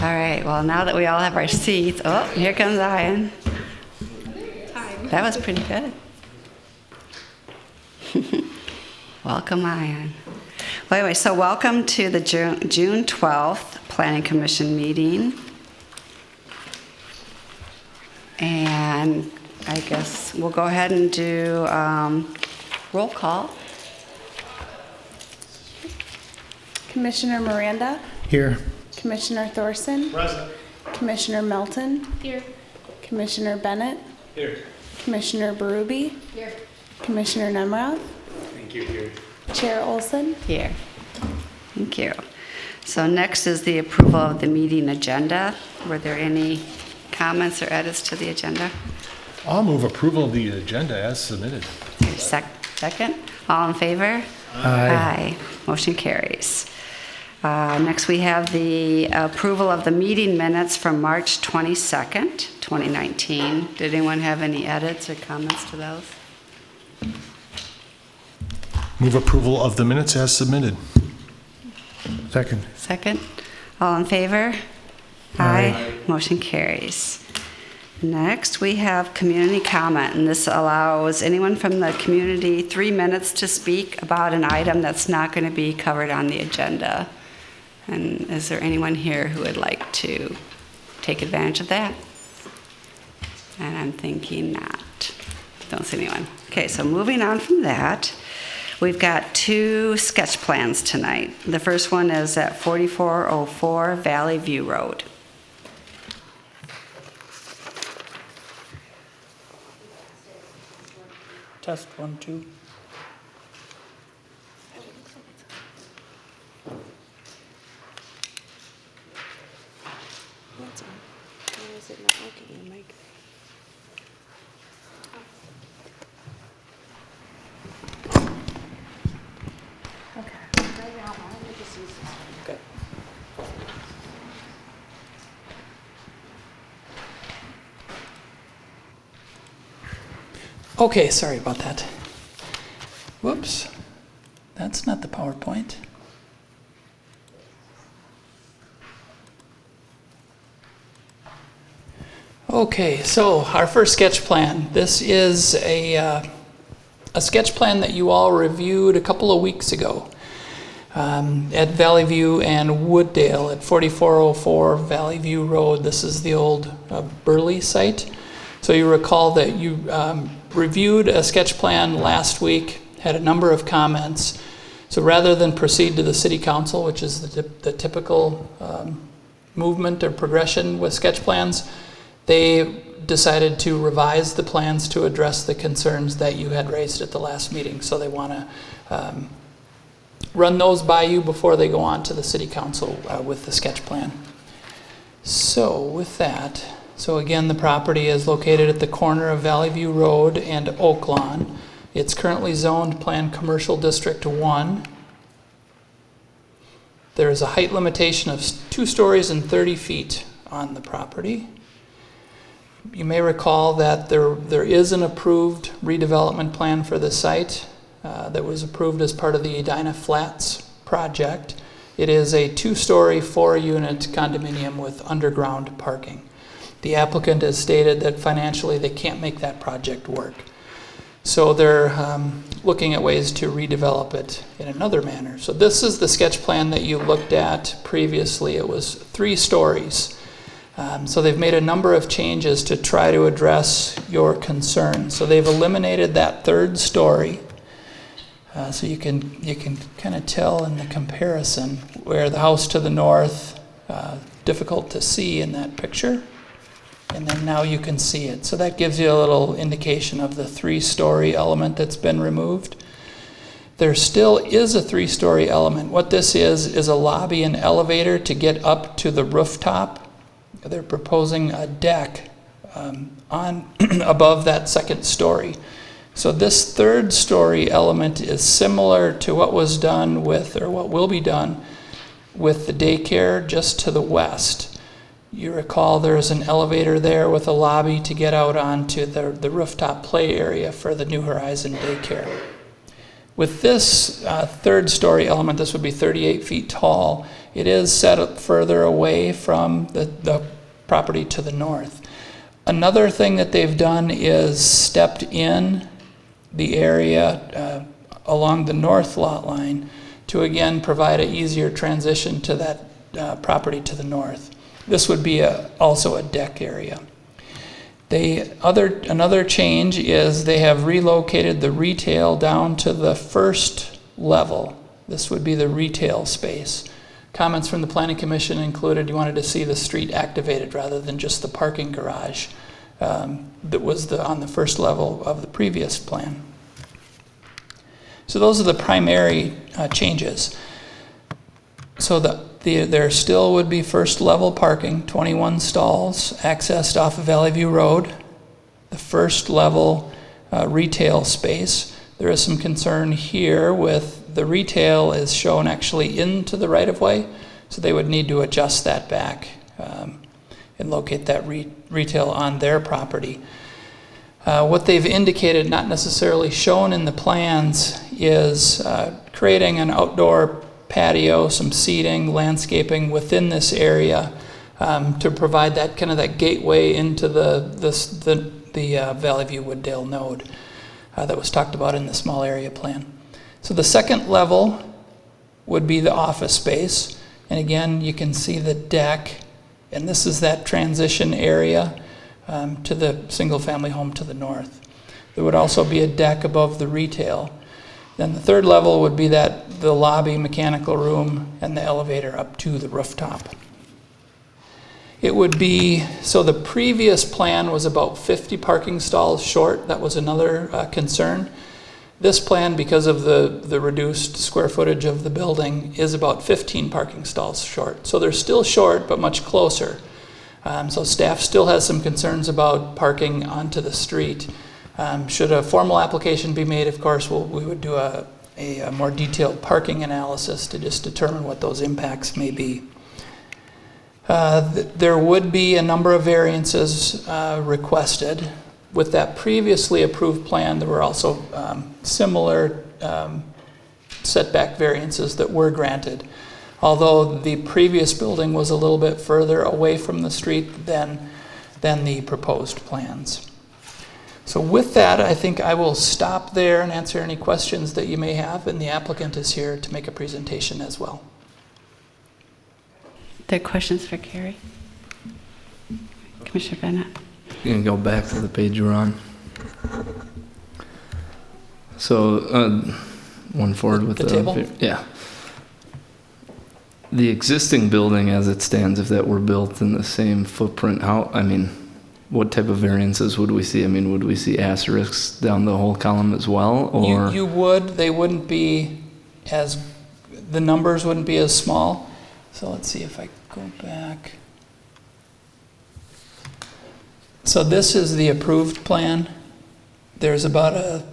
All right, well, now that we all have our seats, oh, here comes Ian. That was pretty good. Welcome, Ian. Well, anyway, so welcome to the June 12th Planning Commission meeting. And I guess we'll go ahead and do roll call. Commissioner Miranda? Here. Commissioner Thorson? Present. Commissioner Melton? Here. Commissioner Bennett? Here. Commissioner Berube? Here. Commissioner Nemroff? Thank you. Here. Chair Olson? Here. Thank you. So next is the approval of the meeting agenda. Were there any comments or edits to the agenda? I'll move approval of the agenda as submitted. Second? All in favor? Aye. Motion carries. Next, we have the approval of the meeting minutes from March 22nd, 2019. Did anyone have any edits or comments to those? Move approval of the minutes as submitted. Second. Second? All in favor? Aye. Motion carries. Next, we have community comment, and this allows anyone from the community 3 minutes to speak about an item that's not going to be covered on the agenda. And is there anyone here who would like to take advantage of that? And I'm thinking not. Don't see anyone. Okay, so moving on from that, we've got 2 sketch plans tonight. The first one is at 4404 Valley View Road. Test 1, 2. What's on? Why is it not working on mic? Okay. Right now, why don't we just use this one? Okay. Okay, sorry about that. Whoops. That's not the PowerPoint. Okay, so our first sketch plan. This is a sketch plan that you all reviewed a couple of weeks ago at Valley View and Wooddale at 4404 Valley View Road. This is the old Burley site. So you recall that you reviewed a sketch plan last week, had a number of comments. So rather than proceed to the City Council, which is the typical movement or progression with sketch plans, they decided to revise the plans to address the concerns that you had raised at the last meeting. So they want to run those by you before they go on to the City Council with the sketch plan. So with that, so again, the property is located at the corner of Valley View Road and Oak Lawn. It's currently zoned Planned Commercial District 1. There is a height limitation of 2 stories and 30 feet on the property. You may recall that there is an approved redevelopment plan for the site that was approved as part of the Edina Flats project. It is a 2-story, 4-unit condominium with underground parking. The applicant has stated that financially they can't make that project work. So they're looking at ways to redevelop it in another manner. So this is the sketch plan that you looked at previously. It was 3 stories. So they've made a number of changes to try to address your concerns. So they've eliminated that third story. So you can kind of tell in the comparison where the house to the north, difficult to see in that picture, and then now you can see it. So that gives you a little indication of the 3-story element that's been removed. There still is a 3-story element. What this is a lobby and elevator to get up to the rooftop. They're proposing a deck on above that 2nd story. So this 3rd story element is similar to what was done with, or what will be done with the daycare just to the west. You recall there's an elevator there with a lobby to get out onto the rooftop play area for the New Horizon daycare. With this 3rd story element, this would be 38 feet tall. It is set up further away from the property to the north. Another thing that they've done is stepped in the area along the north lot line to again provide an easier transition to that property to the north. This would be also a deck area. Another change is they have relocated the retail down to the 1st level. This would be the retail space. Comments from the Planning Commission included you wanted to see the street activated rather than just the parking garage that was on the 1st level of the previous plan. So those are the primary changes. So there still would be 1st level parking, 21 stalls, accessed off of Valley View Road. The 1st level retail space. There is some concern here with the retail is shown actually into the right-of-way, so they would need to adjust that back and locate that retail on their property. What they've indicated, not necessarily shown in the plans, is creating an outdoor patio, some seating, landscaping within this area to provide that kind of that gateway into the Valley View Wooddale node that was talked about in the small area plan. So the 2nd level would be the office space, and again you can see the deck, and this is that transition area to the single-family home to the north. There would also be a deck above the retail. Then the 3rd level would be the lobby, mechanical room, and the elevator up to the rooftop. It would be, so the previous plan was about 50 parking stalls short. That was another concern. This plan, because of the reduced square footage of the building, is about 15 parking stalls short. So they're still short, but much closer. So staff still has some concerns about parking onto the street. Should a formal application be made, of course, we would do a more detailed parking analysis to just determine what those impacts may be. There would be a number of variances requested. With that previously approved plan, there were also similar setback variances that were granted, although the previous building was a little bit further away from the street than the proposed plans. So with that, I think I will stop there and answer any questions that you may have, and the applicant is here to make a presentation as well. There are questions for Carrie? Commissioner Bennett? You can go back to the page you're on. So, one forward with The table? Yeah. The existing building as it stands, if that were built in the same footprint, what type of variances would we see? Would we see asterisks down the whole column as well, or? You would. They wouldn't be the numbers wouldn't be as small. So let's see if I go back. So this is the approved plan. There's about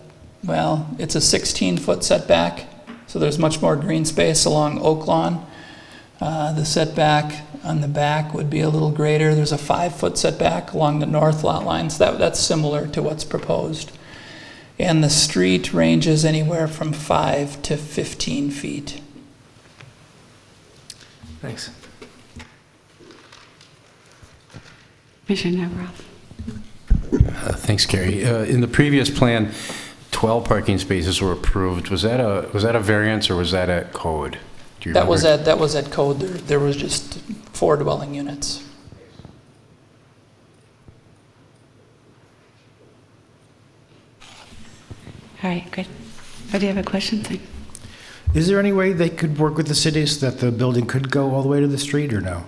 it's a 16-foot setback, so there's much more green space along Oak Lawn. The setback on the back would be a little greater. There's a 5-foot setback along the north lot line, so that's similar to what's proposed. And the street ranges anywhere from 5 to 15 feet. Thanks. Commissioner Neverov? Thanks, Carrie. In the previous plan, 12 parking spaces were approved. Was that a variance or was that at code? Do you That was remember? at code. There was just 4 dwelling units. All right, good. Oh, do you have a question? Is there any way they could work with the city so that the building could go all the way to the street, or no?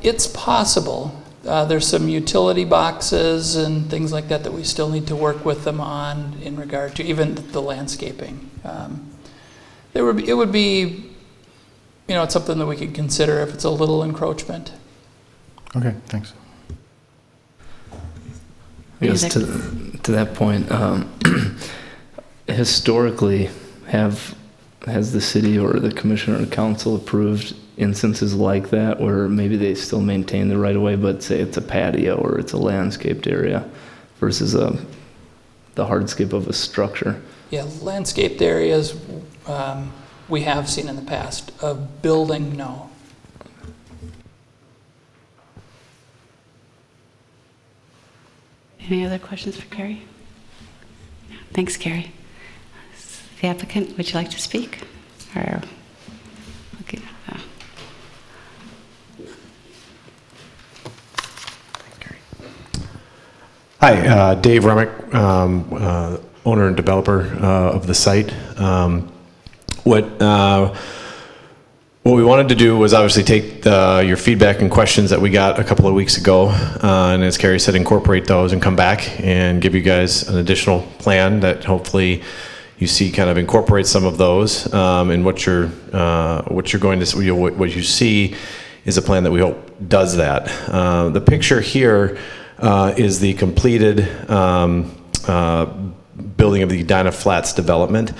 It's possible. There's some utility boxes and things like that that we still need to work with them on in regard to even the landscaping. It would be, it's something that we could consider if it's a little encroachment. Okay, thanks. I guess to that point, historically, has the city or the commission or the council approved instances like that where maybe they still maintain the right of way, but say it's a patio or it's a landscaped area versus the hardscape of a structure? Yeah, landscaped areas we have seen in the past. A building, no. Any other questions for Carrie? No. Thanks, Carrie. The applicant, would you like to speak? Or, okay. Hi, Dave Remick, owner and developer of the site. What we wanted to do was obviously take your feedback and questions that we got a couple of weeks ago, and as Carrie said, incorporate those and come back and give you guys an additional plan that hopefully you see kind of incorporates some of those. And what you're going to what you see is a plan that we hope does that. The picture here is the completed building of the Edina Flats development.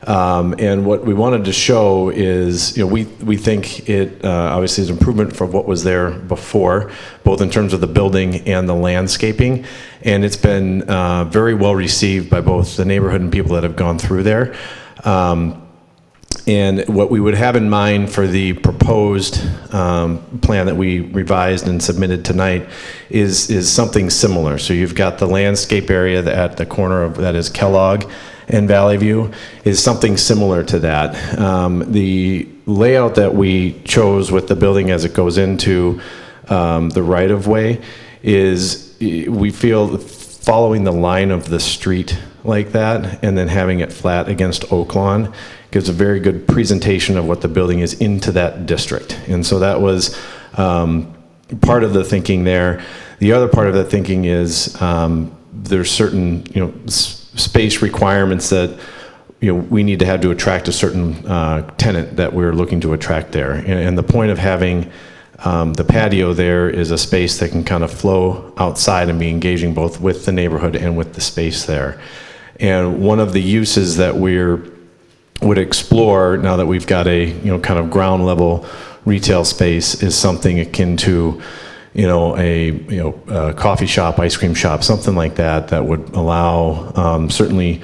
And what we wanted to show is, we think it obviously is improvement from what was there before, both in terms of the building and the landscaping. And it's been very well received by both the neighborhood and people that have gone through there. And what we would have in mind for the proposed plan that we revised and submitted tonight is something similar. So you've got the landscape area at the corner of that is Kellogg and Valley View is something similar to that. The layout that we chose with the building as it goes into the right-of-way is, we feel, following the line of the street like that and then having it flat against Oak Lawn gives a very good presentation of what the building is into that district. And so that was part of the thinking there. The other part of that thinking is there's certain, space requirements that we need to have to attract a certain tenant that we're looking to attract there. And the point of having the patio there is a space that can kind of flow outside and be engaging both with the neighborhood and with the space there. And one of the uses that would explore now that we've got a kind of ground level retail space is something akin to a coffee shop, ice cream shop, something like that, that would allow certainly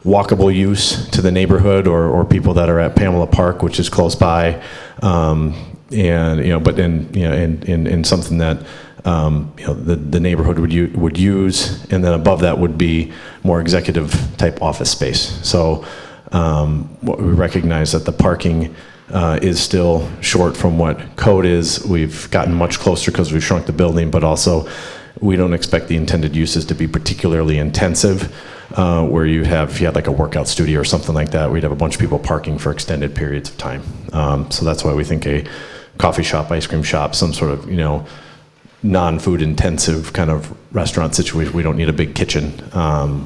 walkable use to the neighborhood or people that are at Pamela Park, which is close by, and but in something that the neighborhood would use, and then above that would be more executive type office space. So what we recognize that the parking is still short from what code is. We've gotten much closer because we've shrunk the building, but also we don't expect the intended uses to be particularly intensive, where if you had like a workout studio or something like that, we'd have a bunch of people parking for extended periods of time. So that's why we think a coffee shop, ice cream shop, some sort of, non-food intensive kind of restaurant situation, we don't need a big kitchen,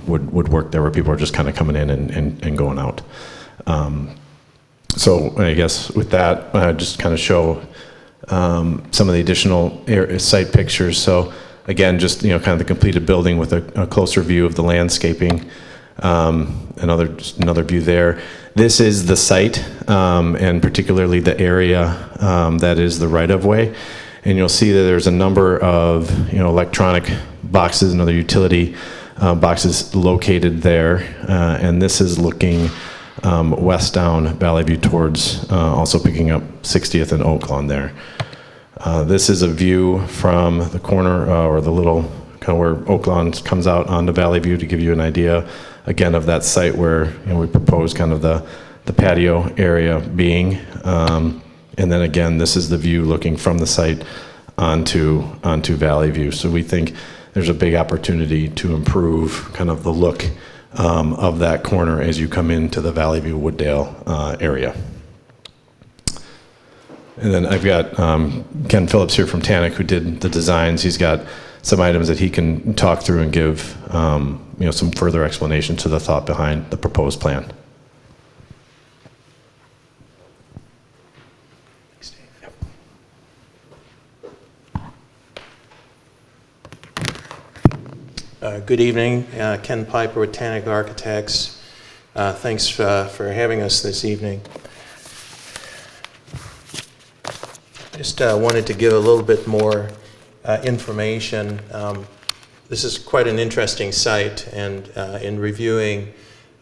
would work there, where people are just kind of coming in and going out. So I guess with that, just kind of show some of the additional site pictures. So again, just kind of the completed building with a closer view of the landscaping. Another view there. This is the site, and particularly the area that is the right-of-way. And you'll see that there's a number of electronic boxes and other utility boxes located there. And this is looking west down Valley View towards also picking up 60th and Oak Lawn there. This is a view from the corner or the little kind of where Oak Lawn comes out onto Valley View, to give you an idea again of that site where we propose kind of the patio area being. And then again, this is the view looking from the site onto Valley View. So we think there's a big opportunity to improve kind of the look of that corner as you come into the Valley View Wooddale area. And then I've got Ken Phillips here from Tannic, who did the designs. He's got some items that he can talk through and give some further explanation to the thought behind the proposed plan. Good evening, Ken Piper with Tannic Architects. Thanks for having us this evening. Just wanted to give a little bit more information. This is quite an interesting site, and in reviewing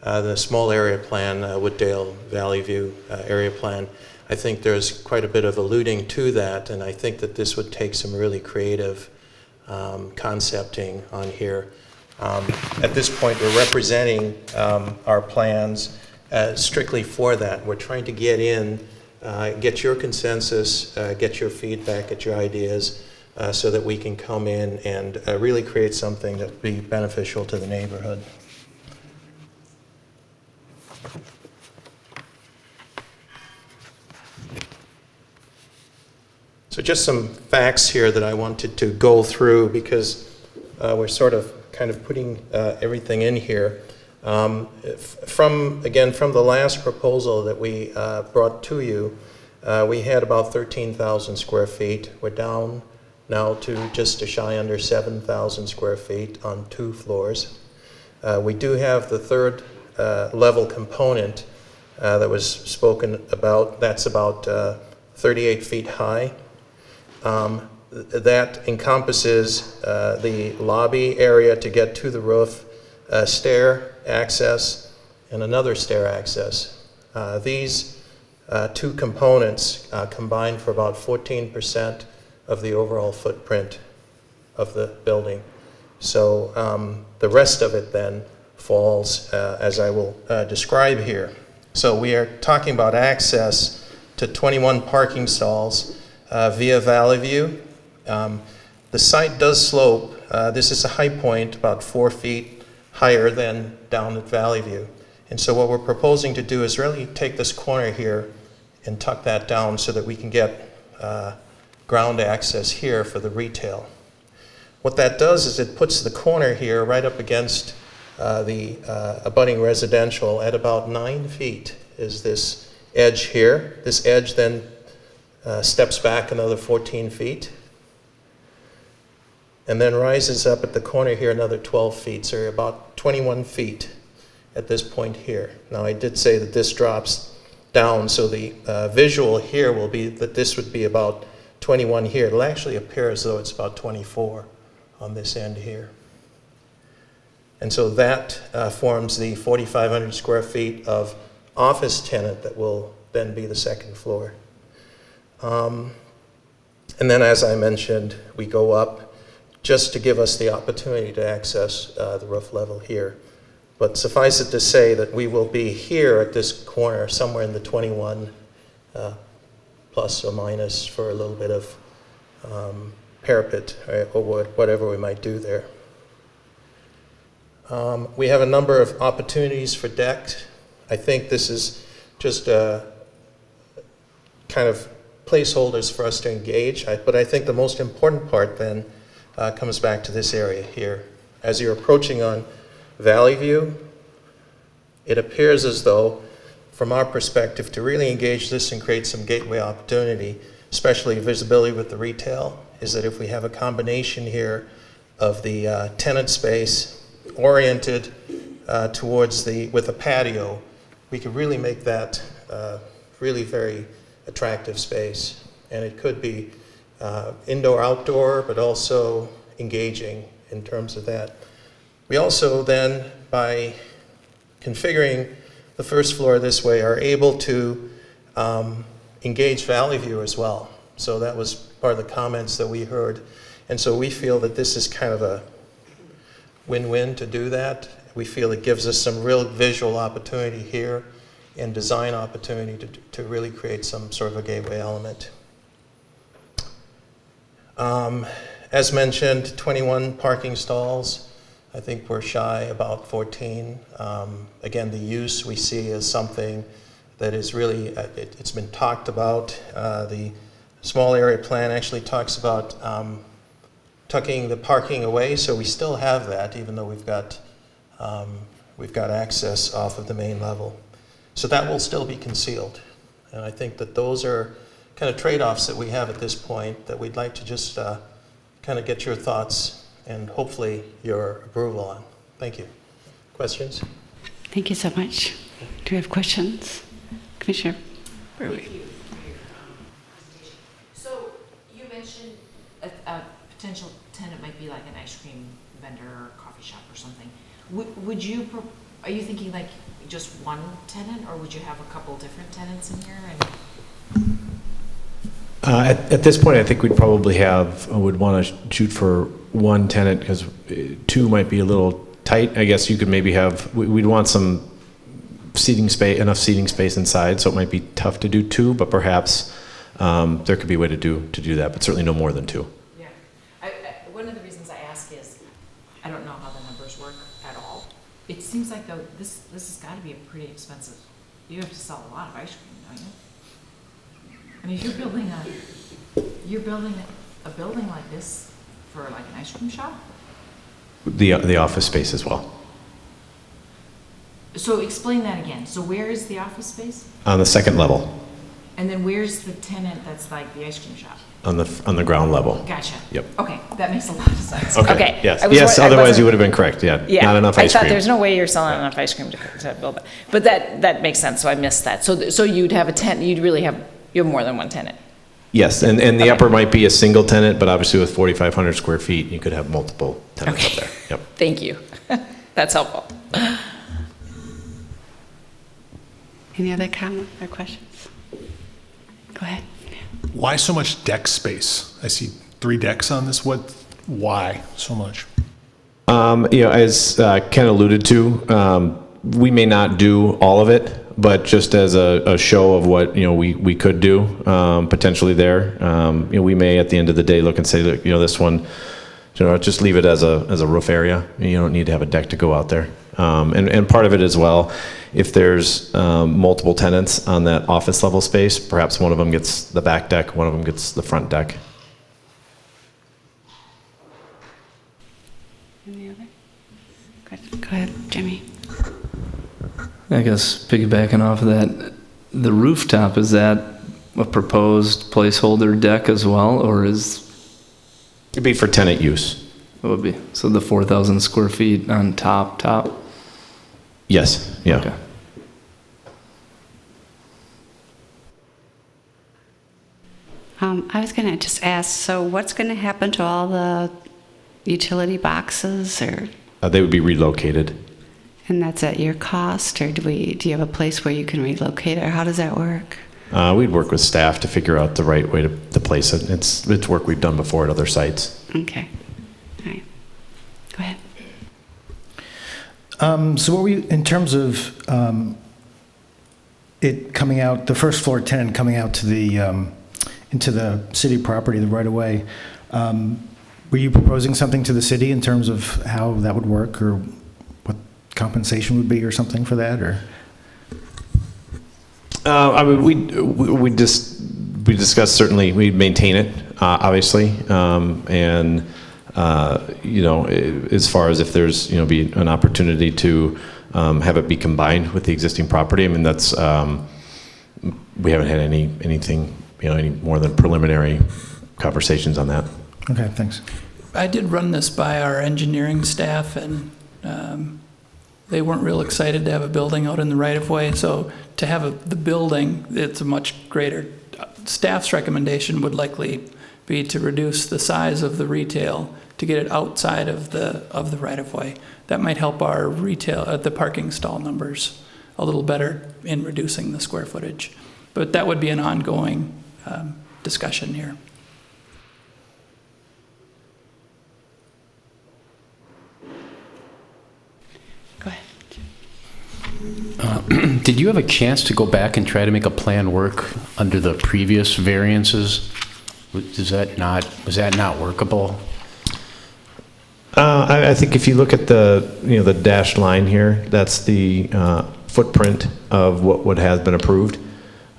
the small area plan, Wooddale Valley View area plan, I think there's quite a bit of alluding to that, and I think that this would take some really creative concepting on here. At this point, we're representing our plans strictly for that. We're trying to get in, get your consensus, get your feedback, get your ideas, so that we can come in and really create something that would be beneficial to the neighborhood. So just some facts here that I wanted to go through, because we're sort of kind of putting everything in here. From the last proposal that we brought to you, we had about 13,000 square feet. We're down now to just a shy under 7,000 square feet on 2 floors. We do have the third level component that was spoken about. That's about 38 feet high. That encompasses the lobby area to get to the roof, stair access, and another stair access. These 2 components combine for about 14% of the overall footprint of the building. So the rest of it then falls as I will describe here. So we are talking about access to 21 parking stalls via Valley View. The site does slope. This is a high point, about 4 feet higher than down at Valley View. And so what we're proposing to do is really take this corner here and tuck that down so that we can get ground access here for the retail. What that does is it puts the corner here right up against the abutting residential at about 9 feet is this edge here. This edge then steps back another 14 feet and then rises up at the corner here another 12 feet, so you're about 21 feet at this point here. Now I did say that this drops down, so the visual here will be that this would be about 21 here. It'll actually appear as though it's about 24 on this end here. And so that forms the 4,500 square feet of office tenant that will then be the second floor. And then, as I mentioned, we go up just to give us the opportunity to access the roof level here. But suffice it to say that we will be here at this corner somewhere in the 21 plus or minus for a little bit of parapet or whatever we might do there. We have a number of opportunities for deck. I think this is just kind of placeholders for us to engage, but I think the most important part then comes back to this area here. As you're approaching on Valley View, it appears as though, from our perspective, to really engage this and create some gateway opportunity, especially visibility with the retail, is that if we have a combination here of the tenant space oriented towards with a patio, we could really make that really very attractive space. And it could be indoor, outdoor, but also engaging in terms of that. We also then, by configuring the first floor this way, are able to engage Valley View as well. So that was part of the comments that we heard. And so we feel that this is kind of a win-win to do that. We feel it gives us some real visual opportunity here and design opportunity to really create some sort of a gateway element. As mentioned, 21 parking stalls. I think we're shy about 14. Again, the use we see as something that is really, it's been talked about. The small area plan actually talks about tucking the parking away, so we still have that, even though we've got access off of the main level. So that will still be concealed. And I think that those are kind of trade-offs that we have at this point that we'd like to just kind of get your thoughts and hopefully your approval on. Thank you. Questions? Thank you so much. Do we have questions? Commissioner Brewer. Thank you for your presentation. So you mentioned a potential tenant might be like an ice cream vendor or coffee shop or something. Would you, are you thinking like just one tenant, or would you have a couple different tenants in here? At this point, I think we'd probably would want to shoot for one tenant, because two might be a little tight. I guess you could maybe we'd want some seating space, enough seating space inside, so it might be tough to do two, but perhaps there could be a way to do that, but certainly no more than two. Yeah. One of the reasons I ask is, I don't know how the numbers work at all. It seems like though this has got to be a pretty expensive, you have to sell a lot of ice cream, don't you? I mean, you're building a building like this for like an ice cream shop? The office space as well. So explain that again. So where is the office space? On the second level, And then where's the tenant that's like the ice cream shop? on the ground level. Gotcha. Yep. Okay, that makes a lot of sense. Okay. Yes. I was Yes. wor- I Otherwise, wasn't- you would have been correct. Yeah. Yeah. Not enough ice I thought cream. there's no way you're selling enough ice cream to build it. But that makes sense, so I missed that. So you'd have you have more than one tenant? Yes, and the Okay. upper might be a single tenant, but obviously with 4,500 square feet, you could have multiple tenants up Okay. there. Yep. Thank you. That's helpful. Any other comments or questions? Go ahead. Why so much deck space? I see 3 decks on this. Why so much? As Ken alluded to, we may not do all of it, but just as a show of what we could do potentially there. We may at the end of the day look and say that this one, just leave it as a roof area. You don't need to have a deck to go out there. And part of it as well, if there's multiple tenants on that office level space, perhaps one of them gets the back deck, one of them gets the front deck. Any other questions? Go ahead, Jimmy. I guess piggybacking off of that, the rooftop, is that a proposed placeholder deck as well, or It'd be for tenant use. it would be, so the 4,000 square feet on top? Yes, yeah. Okay. I was going to just ask, so what's going to happen to all the utility boxes, They would be relocated. and that's at your cost, or do you have a place where you can relocate it, or how does that work? We'd work with staff to figure out the right way to place it. It's work we've done before at other sites. Okay. All right. Go ahead. So what were you, in terms of it coming out, the first floor tenant coming out to into the city property, the right of way, were you proposing something to the city in terms of how that would work, or what compensation would be or something for that, or? We discussed, certainly we'd maintain it, obviously, and as far as if there's be an opportunity to have it be combined with the existing property. I mean, that's we haven't had anything any more than preliminary conversations on that. Okay, thanks. I did run this by our engineering staff, and they weren't real excited to have a building out in the right-of-way. So to have the building, it's a much greater, staff's recommendation would likely be to reduce the size of the retail to get it outside of the right-of-way. That might help our retail, the parking stall numbers a little better in reducing the square footage. But that would be an ongoing discussion here. Go ahead. Did you have a chance to go back and try to make a plan work under the previous variances? Was that not workable? I think if you look at the dashed line here, that's the footprint of what has been approved.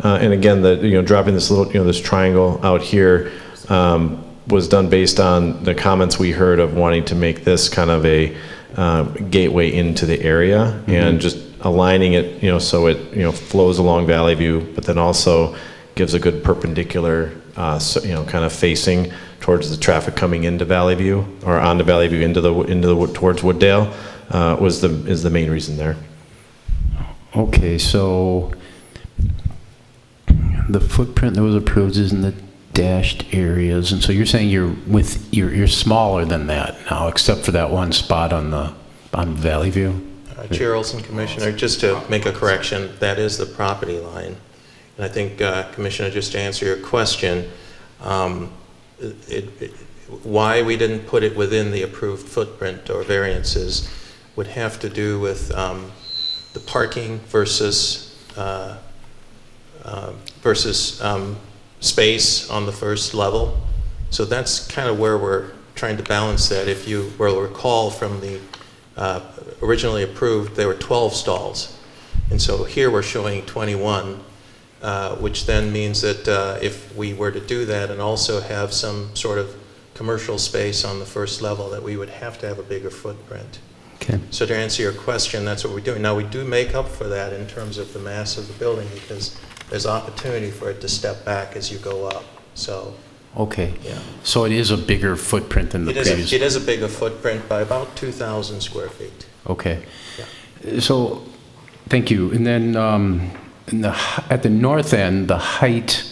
And again, dropping this little, this triangle out here was done based on the comments we heard of wanting to make this kind of a gateway into the area, and just aligning it, so it, flows along Valley View, but then also gives a good perpendicular, kind of facing towards the traffic coming into Valley View, or onto Valley View into the towards Wooddale, is the main reason there. Okay, so the footprint that was approved is in the dashed areas, and so you're saying you're smaller than that now, except for that one spot on Valley View? Chair Olson, Commissioner, just to make a correction, that is the property line. And I think, Commissioner, just to answer your question, why we didn't put it within the approved footprint or variances would have to do with the parking versus space on the first level. So that's kind of where we're trying to balance that. If you will recall from the originally approved, there were 12 stalls. And so here we're showing 21, which then means that if we were to do that and also have some sort of commercial space on the first level, that we would have to have a bigger footprint. Okay. So to answer your question, that's what we're doing. Now we do make up for that in terms of the mass of the building, because there's opportunity for it to step back as you go up. So. Okay. Yeah. So it is a bigger footprint than the previous. It is a bigger footprint by about 2,000 square feet. Okay. Yeah. So, thank you. And then at the north end, the height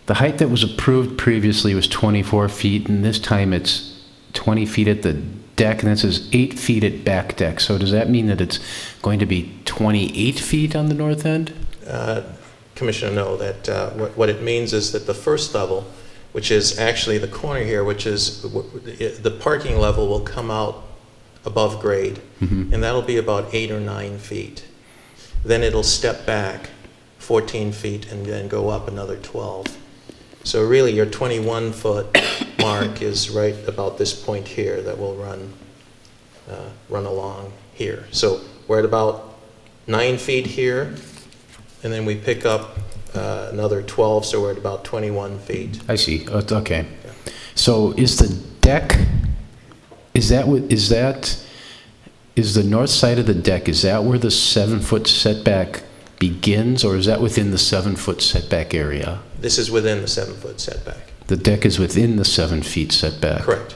that was approved previously was 24 feet, and this time it's 20 feet at the deck, and that says 8 feet at back deck. So does that mean that it's going to be 28 feet on the north end? Commissioner, no, that what it means is that the first level, which is actually the corner here, which is the parking level, will come out above grade, and that'll be about 8 or 9 feet. Then it'll step back 14 feet and then go up another 12. So really your 21-foot mark is right about this point here that will run along here. So we're at about 9 feet here, and then we pick up another 12, so we're at about 21 feet. I see. Okay. Yeah. So is the deck, is the north side of the deck, is that where the 7-foot setback begins, or is that within the 7-foot setback area? This is within the 7-foot setback. The deck is within the 7 feet setback? Correct.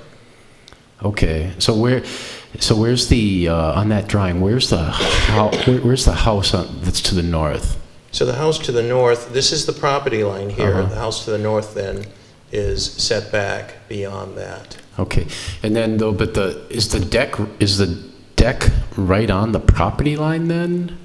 Okay. So where's the, on that drawing, where's the house that's to the north? So the house to the north, this is the property line here. The house to the north then is set back beyond that. Okay. And then though, but is the deck right on the property line then?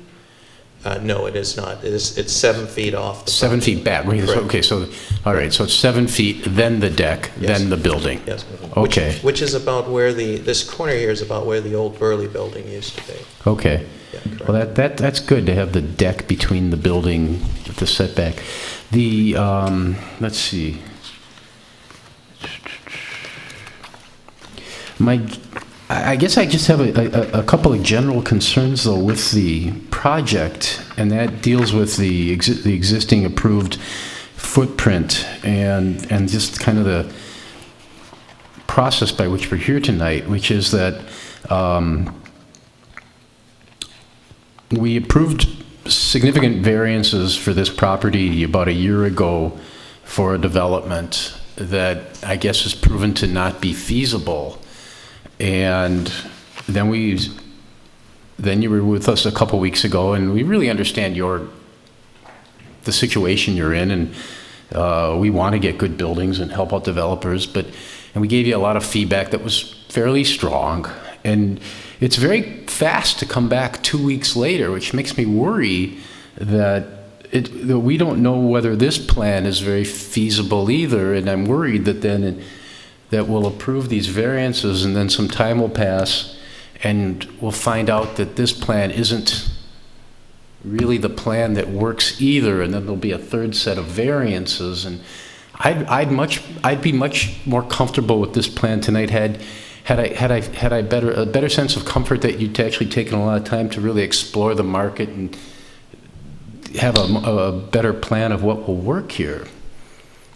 No, it is not. It's 7 feet off the 7 feet back. Correct. Okay, so all right, so it's 7 feet, then the deck, then the building. Yes. Okay. Which is about where this corner here is about where the old Burley building used to be. Okay. Yeah, well, that's good to have the deck between the building with the setback. The let's see. I guess I just have a couple of general concerns, though, with the project, and that deals with the existing approved footprint and just kind of the process by which we're here tonight, which is that we approved significant variances for this property about a year ago for a development that I guess has proven to not be feasible. And then you were with us a couple weeks ago, and we really understand the situation you're in, and we want to get good buildings and help out developers, and we gave you a lot of feedback that was fairly strong. And it's very fast to come back 2 weeks later, which makes me worry that we don't know whether this plan is very feasible either, and I'm worried that then that we'll approve these variances, and then some time will pass, and we'll find out that this plan isn't really the plan that works either, and then there'll be a third set of variances. And I'd be much more comfortable with this plan tonight had had I a better sense of comfort that you'd actually taken a lot of time to really explore the market and have a better plan of what will work here.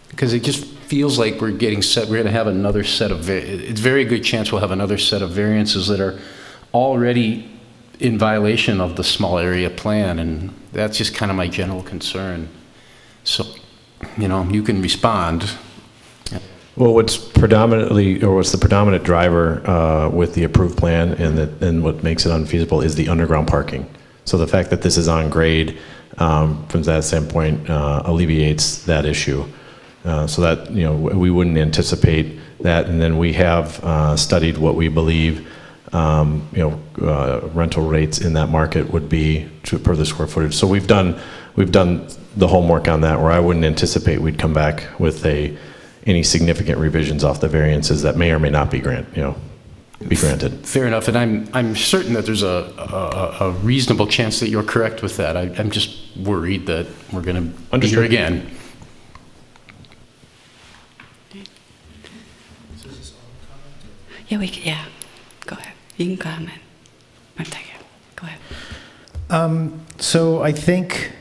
Because it just feels like we're going to have another set of, it's a very good chance we'll have another set of variances that are already in violation of the small area plan, and that's just kind of my general concern. So, you can respond. Well, what's the predominant driver with the approved plan and what makes it unfeasible is the underground parking. So the fact that this is on grade, from that standpoint, alleviates that issue. So that, we wouldn't anticipate that. And then we have studied what we believe, rental rates in that market would be per the square footage. So we've done the homework on that, where I wouldn't anticipate we'd come back with any significant revisions off the variances that may or may not be granted. Fair enough, and I'm certain that there's a reasonable chance that you're correct with that. I'm just worried that we're going to be here again. Yeah, go ahead. You can comment. I'm taking it. Go ahead. So I think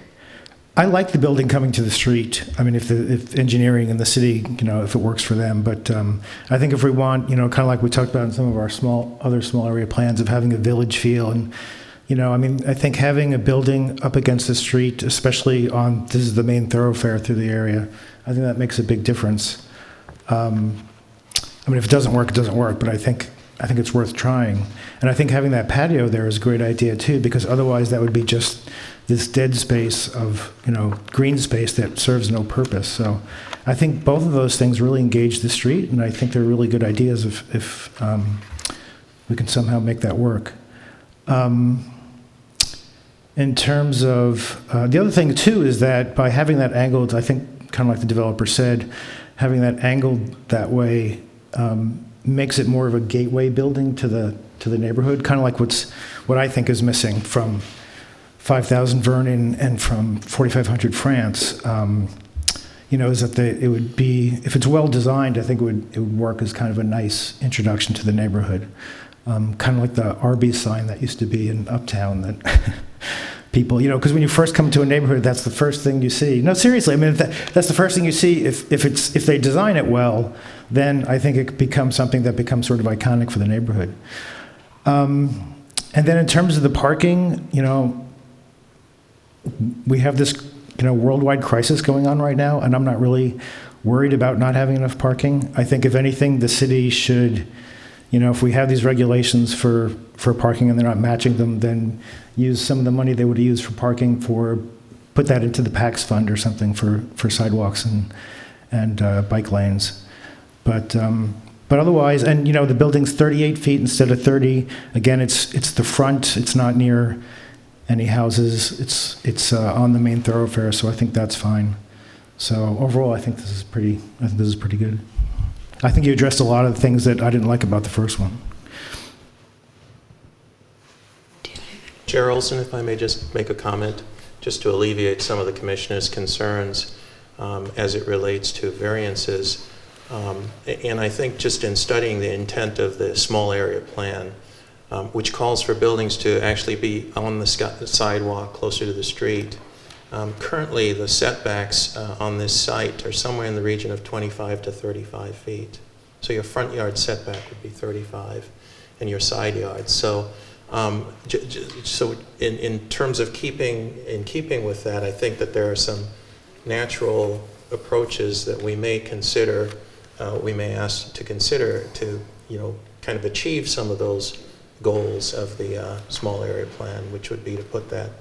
I like the building coming to the street. I mean, if engineering in the city, if it works for them. But I think if we want, kind of like we talked about in some of our other small area plans of having a village feel, and I think having a building up against the street, especially this is the main thoroughfare through the area, I think that makes a big difference. If it doesn't work, it doesn't work. But I think it's worth trying. And I think having that patio there is a great idea too, because otherwise that would be just this dead space of, green space that serves no purpose. So I think both of those things really engage the street, and I think they're really good ideas if we can somehow make that work. In terms of, the other thing too is that by having that angled, I think kind of like the developer said, having that angled that way makes it more of a gateway building to the neighborhood, kind of like what I think is missing from 5,000 Vernon and from 4,500 France. Is that it would be, if it's well designed, I think it would work as kind of a nice introduction to the neighborhood, kind of like the Arby's sign that used to be in Uptown that people, because when you first come to a neighborhood, that's the first thing you see. No, seriously, that's the first thing you see. If they design it well, then I think it becomes something that becomes sort of iconic for the neighborhood. And then in terms of the parking, we have this, worldwide crisis going on right now, and I'm not really worried about not having enough parking. I think if anything, the city should, if we have these regulations for parking and they're not matching them, then use some of the money they would have used for parking put that into the PAX fund or something for sidewalks and bike lanes. But otherwise, and the building's 38 feet instead of 30. Again, it's the front. It's not near any houses. It's on the main thoroughfare, so I think that's fine. So overall, I think this is pretty good. I think you addressed a lot of the things that I didn't like about the first one. Chair Olson, if I may just make a comment, just to alleviate some of the commissioner's concerns as it relates to variances. And I think just in studying the intent of the small area plan, which calls for buildings to actually be on the sidewalk closer to the street. Currently, the setbacks on this site are somewhere in the region of 25 to 35 feet. So your front yard setback would be 35, and your side yard. So, so in terms of keeping with that, I think that there are some natural approaches that we may consider, we may ask to consider to, kind of achieve some of those goals of the small area plan, which would be to put that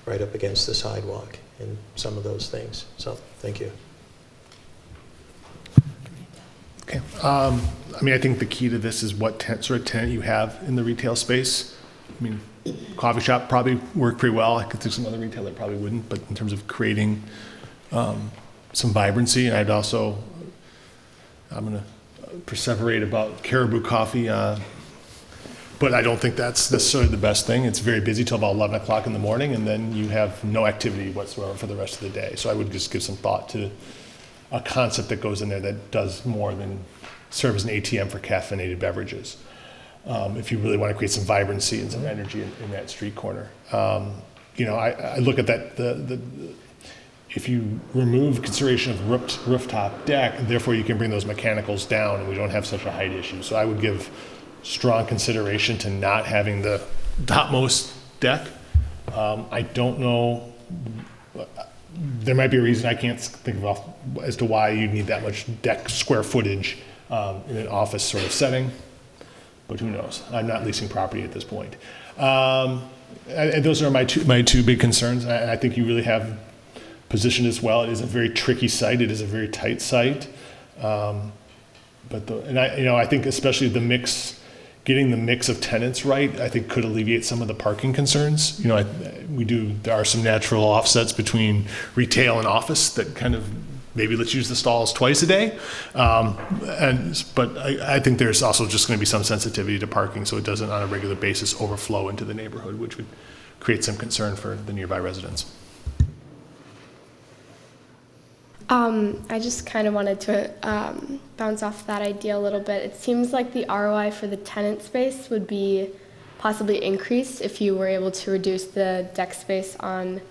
right up against the sidewalk and some of those things. So, thank you. Okay. I think the key to this is what sort of tenant you have in the retail space. Coffee shop probably work pretty well. I could think some other retail that probably wouldn't, but in terms of creating some vibrancy, I'm going to perseverate about Caribou Coffee, but I don't think that's necessarily the best thing. It's very busy till about 11 o'clock in the morning, and then you have no activity whatsoever for the rest of the day. So I would just give some thought to a concept that goes in there that does more than serve as an ATM for caffeinated beverages. if you really want to create some vibrancy and some energy in that street corner. I look at that, if you remove consideration of rooftop deck, therefore you can bring those mechanicals down and we don't have such a height issue. So I would give strong consideration to not having the topmost deck. I don't know, there might be a reason I can't think of as to why you need that much deck square footage in an office sort of setting, but who knows? I'm not leasing property at this point. And those are my two big concerns. I think you really have positioned as well. It is a very tricky site. It is a very tight site. I think especially getting the mix of tenants right, I think could alleviate some of the parking concerns. There are some natural offsets between retail and office that kind of, maybe let's use the stalls twice a day. But I think there's also just going to be some sensitivity to parking so it doesn't on a regular basis overflow into the neighborhood, which would create some concern for the nearby residents. I just kind of wanted to bounce off that idea a little bit. It seems like the ROI for the tenant space would be possibly increased if you were able to reduce the deck space on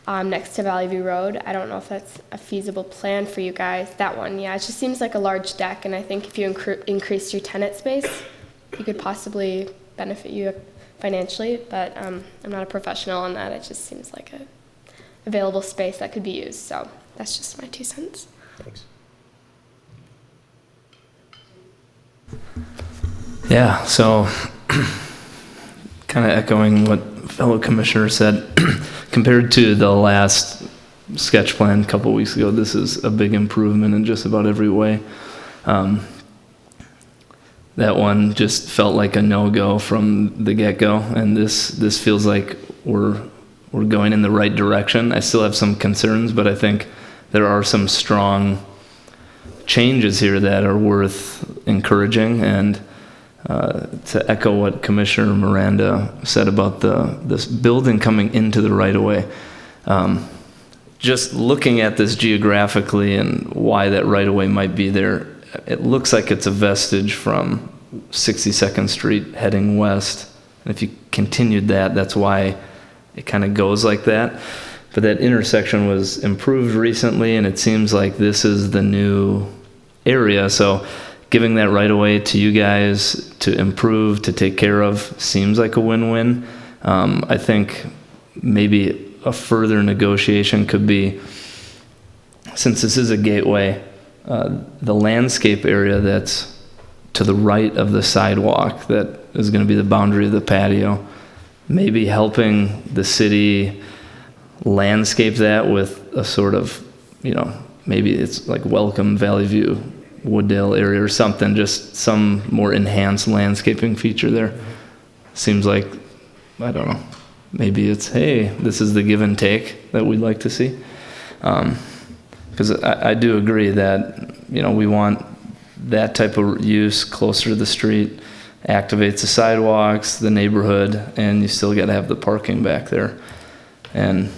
next to Valley View Road. I don't know if that's a feasible plan for you guys. That one, yeah, it just seems like a large deck, and I think if you increased your tenant space, it could possibly benefit you financially, but I'm not a professional on that. It just seems like a available space that could be used, so that's just my 2 cents. Thanks. Yeah, so kind of echoing what fellow commissioner said, compared to the last sketch plan a couple weeks ago, this is a big improvement in just about every way. That one just felt like a no-go from the get-go, and this feels like we're going in the right direction. I still have some concerns, but I think there are some strong changes here that are worth encouraging. And to echo what Commissioner Miranda said about this building coming into the right-of-way, just looking at this geographically and why that right-of-way might be there, it looks like it's a vestige from 62nd Street heading west. And if you continued that, that's why it kind of goes like that. But that intersection was improved recently, and it seems like this is the new area. So giving that right away to you guys to improve, to take care of, seems like a win-win. I think maybe a further negotiation could be, since this is a gateway, the landscape area that's to the right of the sidewalk that is going to be the boundary of the patio, maybe helping the city landscape that with a sort of, maybe it's like Welcome Valley View, Wooddale area or something, just some more enhanced landscaping feature there. Seems like, I don't know, maybe it's, hey, this is the give and take that we'd like to see. Because I do agree that, we want that type of use closer to the street, activates the sidewalks, the neighborhood, and you still got to have the parking back there. And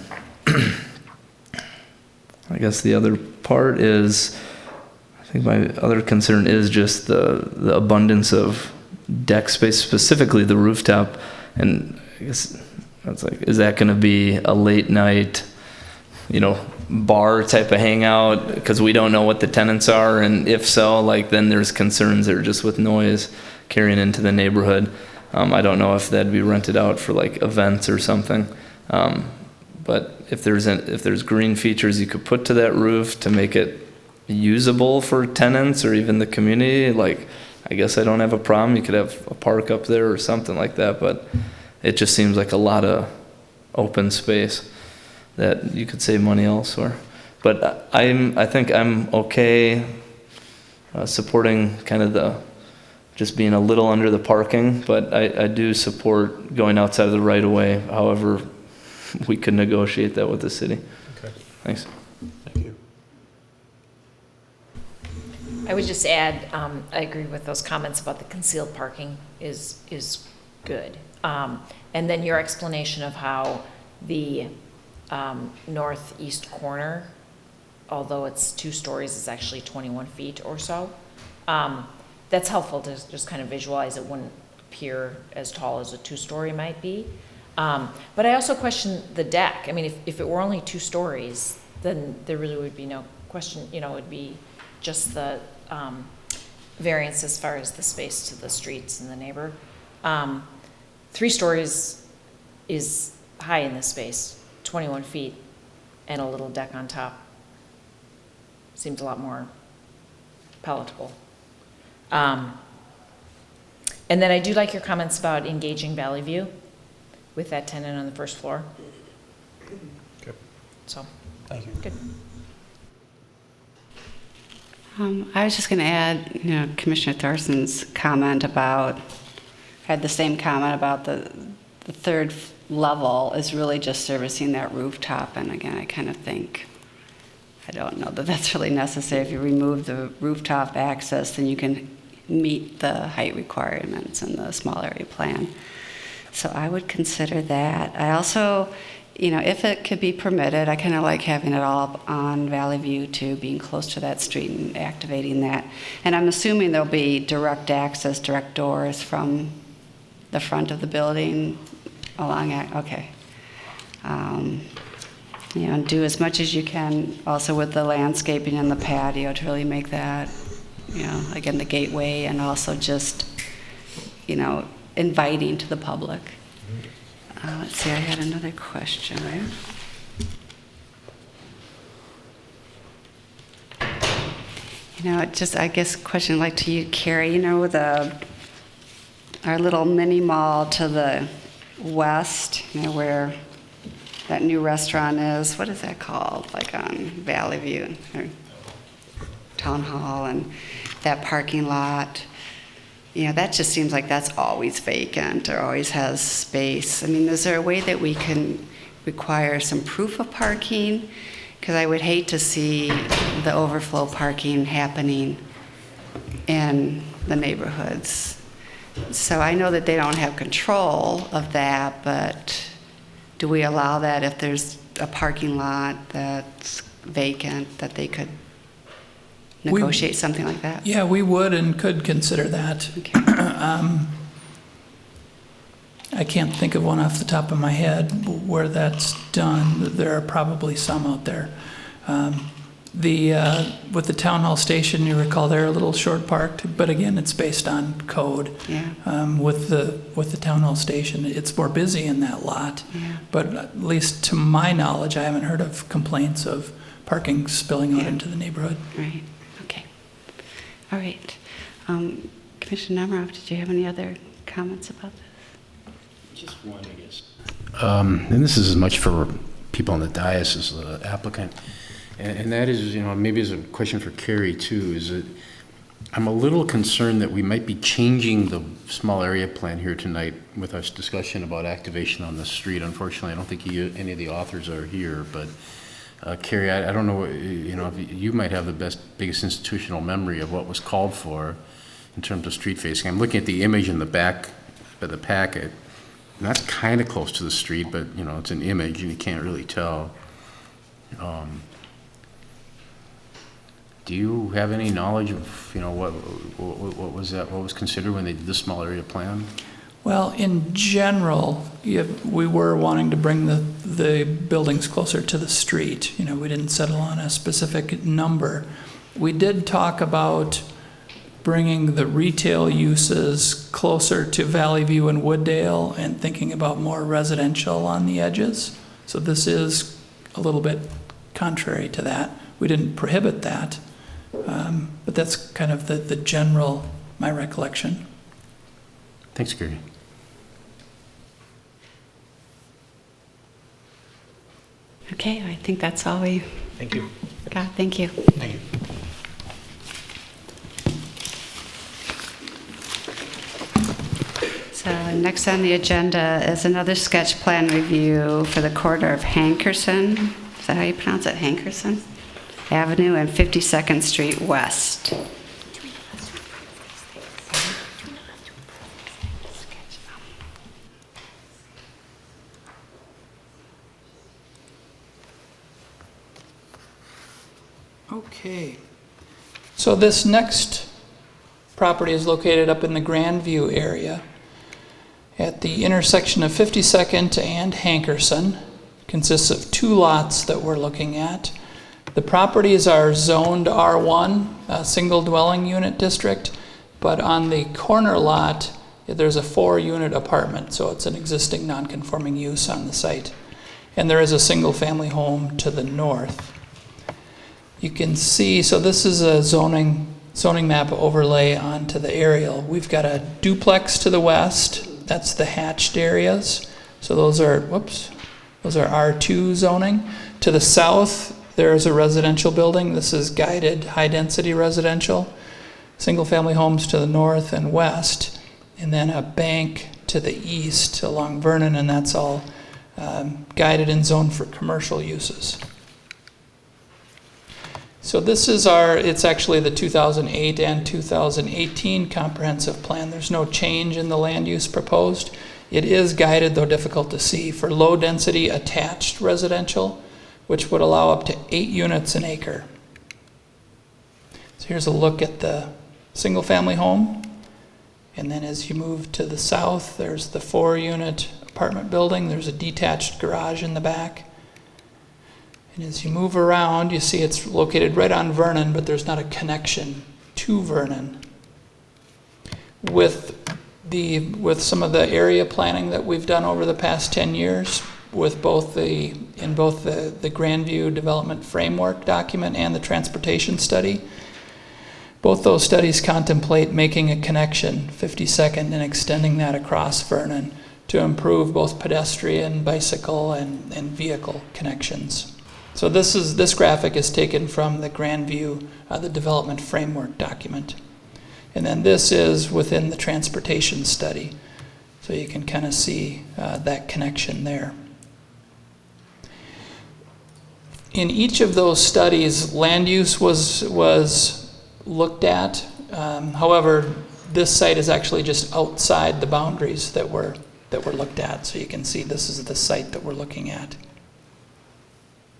I guess the other part is, I think my other concern is just the abundance of deck space, specifically the rooftop. And I guess that's like, is that going to be a late night, bar type of hangout? Because we don't know what the tenants are, and if so, then there's concerns there just with noise carrying into the neighborhood. I don't know if that'd be rented out for events or something. But if there's green features you could put to that roof to make it usable for tenants or even the community, I guess I don't have a problem. You could have a park up there or something like that, but it just seems like a lot of open space that you could save money elsewhere. But I think I'm okay supporting kind of just being a little under the parking, but I do support going outside of the right of way. However, we could negotiate that with the city. Okay. Thanks. Thank you. I would just add, I agree with those comments about the concealed parking is good. And then your explanation of how the northeast corner, although it's 2 stories, is actually 21 feet or so. That's helpful to just kind of visualize it when appear as tall as a two-story might be. But I also question the deck. I mean, if it were only 2 stories, then there really would be no question, it would be just the variance as far as the space to the streets and the neighbor. 3 stories is high in this space, 21 feet, and a little deck on top. Seems a lot more palatable. And then I do like your comments about engaging Valley View with that tenant on the first floor. Okay. So, Thank you. good. I was just going to add, Commissioner Thorson's comment about, had the same comment about the third level is really just servicing that rooftop. And again, I kind of think, I don't know that that's really necessary. If you remove the rooftop access, then you can meet the height requirements in the small area plan. So I would consider that. I also, if it could be permitted, I kind of like having it all up on Valley View too, being close to that street and activating that. And I'm assuming there'll be direct access, direct doors from the front of the building along, okay. And do as much as you can also with the landscaping and the patio to really make that, again, the gateway, and also just, inviting to the public. Let's see, I had another question. I guess question like to you, Carrie, our little mini mall to the west, where that new restaurant is, what is that called? Like on Valley View, or Town Hall, and that parking lot. That just seems like that's always vacant or always has space. I mean, is there a way that we can require some proof of parking? Because I would hate to see the overflow parking happening in the neighborhoods. So I know that they don't have control of that, but do we allow that if there's a parking lot that's vacant, that they could negotiate something like that? Yeah, we would and could consider that. Okay. I can't think of one off the top of my head where that's done. There are probably some out there. With the town hall station, you recall they're a little short parked, but again, it's based on code. Yeah. With the town hall station, it's more busy in that lot. Yeah. But at least to my knowledge, I haven't heard of complaints of parking spilling out into the neighborhood. Right. Okay. All right. Commissioner Nemeroff, did you have any other comments about this? Just one, I guess. And this is as much for people on the dais as the applicant. And that is, maybe as a question for Carrie too, is that I'm a little concerned that we might be changing the small area plan here tonight with our discussion about activation on the street. Unfortunately, I don't think any of the authors are here, but Carrie, I don't know, if you might have the biggest institutional memory of what was called for in terms of street facing. I'm looking at the image in the back of the packet, and that's kind of close to the street, but it's an image and you can't really tell. Do you have any knowledge of what was that? What was considered when they did the small area plan? Well, in general, we were wanting to bring the buildings closer to the street. We didn't settle on a specific number. We did talk about bringing the retail uses closer to Valley View and Wooddale and thinking about more residential on the edges. So this is a little bit contrary to that. We didn't prohibit that, but that's kind of the general, my recollection. Thanks, Gary. Okay, I think that's all we Thank you. got. Thank you. Thank you. So next on the agenda is another sketch plan review for the corner of Hankerson. Is that how you pronounce it? Hankerson Avenue and 52nd Street West. Okay. So this next property is located up in the Grandview area. at the intersection of 52nd and Hankerson. Consists of 2 lots that we're looking at. The properties are zoned R1, a single dwelling unit district, but on the corner lot, there's a 4-unit apartment, so it's an existing non-conforming use on the site. And there is a single family home to the north. You can see, so this is a zoning map overlay onto the aerial. We've got a duplex to the west, that's the hatched areas. So those are R2 zoning. To the south, there's a residential building. This is guided high-density residential. Single-family homes to the north and west, and then a bank to the east along Vernon, and that's all guided and zoned for commercial uses. So this is it's actually the 2008 and 2018 comprehensive plan. There's no change in the land use proposed. It is guided, though difficult to see, for low-density attached residential, which would allow up to 8 units an acre. So here's a look at the single-family home. And then as you move to the south, there's the 4-unit apartment building. There's a detached garage in the back. And as you move around, you see it's located right on Vernon, but there's not a connection to Vernon. With some of the area planning that we've done over the past 10 years, with both the Grandview Development Framework document and the transportation study, both those studies contemplate making a connection, 52nd, and extending that across Vernon to improve both pedestrian, bicycle, and vehicle connections. So this graphic is taken from the Grandview, the Development Framework document. And then this is within the transportation study. So you can kind of see that connection there. In each of those studies, land use was looked at. However, this site is actually just outside the boundaries that were looked at. So you can see this is the site that we're looking at.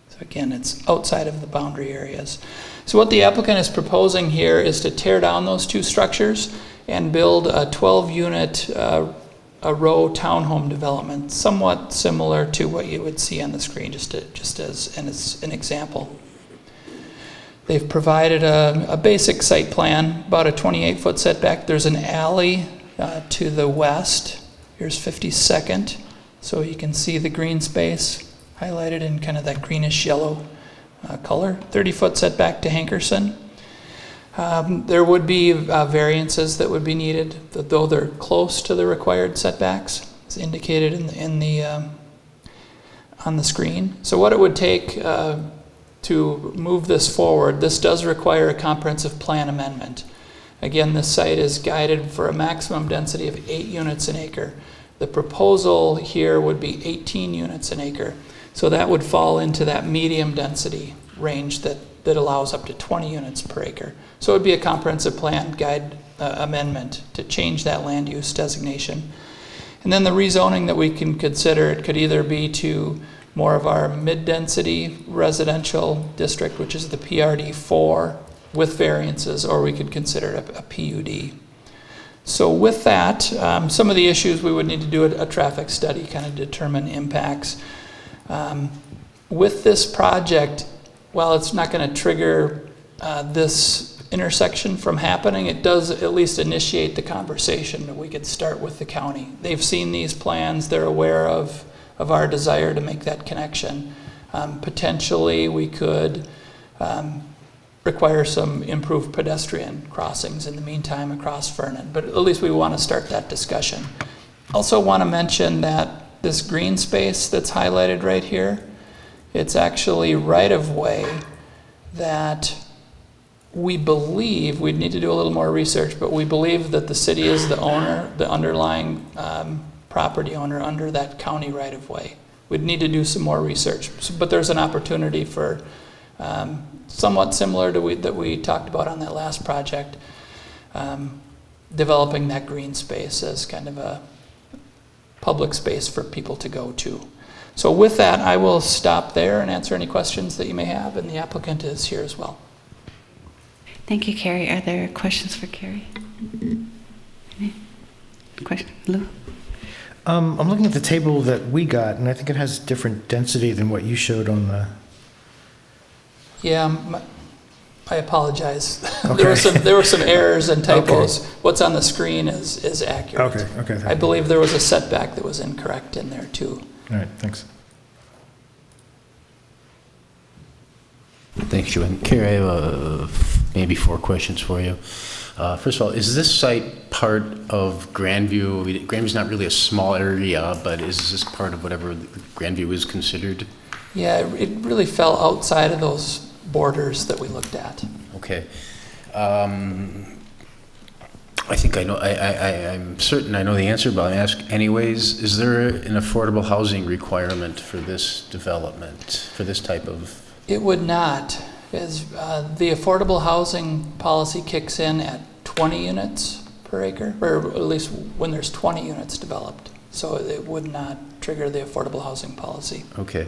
So again, it's outside of the boundary areas. So what the applicant is proposing here is to tear down those 2 structures and build a 12-unit a row townhome development, somewhat similar to what you would see on the screen, just as an example. They've provided a basic site plan, about a 28-foot setback. There's an alley to the west. Here's 52nd, so you can see the green space highlighted in kind of that greenish yellow color. 30-foot setback to Hankerson. There would be variances that would be needed, though they're close to the required setbacks. It's indicated on the screen. So what it would take to move this forward, this does require a comprehensive plan amendment. Again, this site is guided for a maximum density of 8 units an acre. The proposal here would be 18 units an acre. So that would fall into that medium density range that allows up to 20 units per acre. So it would be a comprehensive plan guide amendment to change that land use designation. And then the rezoning that we can consider, it could either be to more of our mid-density residential district, which is the PRD 4 with variances, or we could consider it a PUD. So with that, some of the issues we would need to do a traffic study, kind of determine impacts. With this project, while it's not going to trigger this intersection from happening, it does at least initiate the conversation that we could start with the county. They've seen these plans, they're aware of our desire to make that connection. Potentially we could require some improved pedestrian crossings in the meantime across Vernon, but at least we want to start that discussion. Also want to mention that this green space that's highlighted right here, it's actually right-of-way that we believe, we'd need to do a little more research, but we believe that the city is the owner, the underlying property owner under that county right-of-way. We'd need to do some more research, but there's an opportunity for somewhat similar to that we talked about on that last project, developing that green space as kind of a public space for people to go to. So with that, I will stop there and answer any questions that you may have, and the applicant is here as well. Thank you, Carrie. Are there questions for Carrie? Any question? Lou? I'm looking at the table that we got, and I think it has different density than what you showed on the... Yeah, I apologize. Okay. There were some errors and typos. Okay. What's on the screen is accurate. Okay. I believe there was a setback that was incorrect in there too. All right, thanks. Thanks, Joanne. Carrie, I have maybe 4 questions for you. First of all, is this site part of Grandview? Grandview's not really a small area, but is this part of whatever Grandview is considered? Yeah, it really fell outside of those borders that we looked at. Okay. I think I know, I'm certain I know the answer, but I'll ask anyways. Is there an affordable housing requirement for this development, for this type of? It would not, as the affordable housing policy kicks in at 20 units per acre, or at least when there's 20 units developed. So it would not trigger the affordable housing policy. Okay.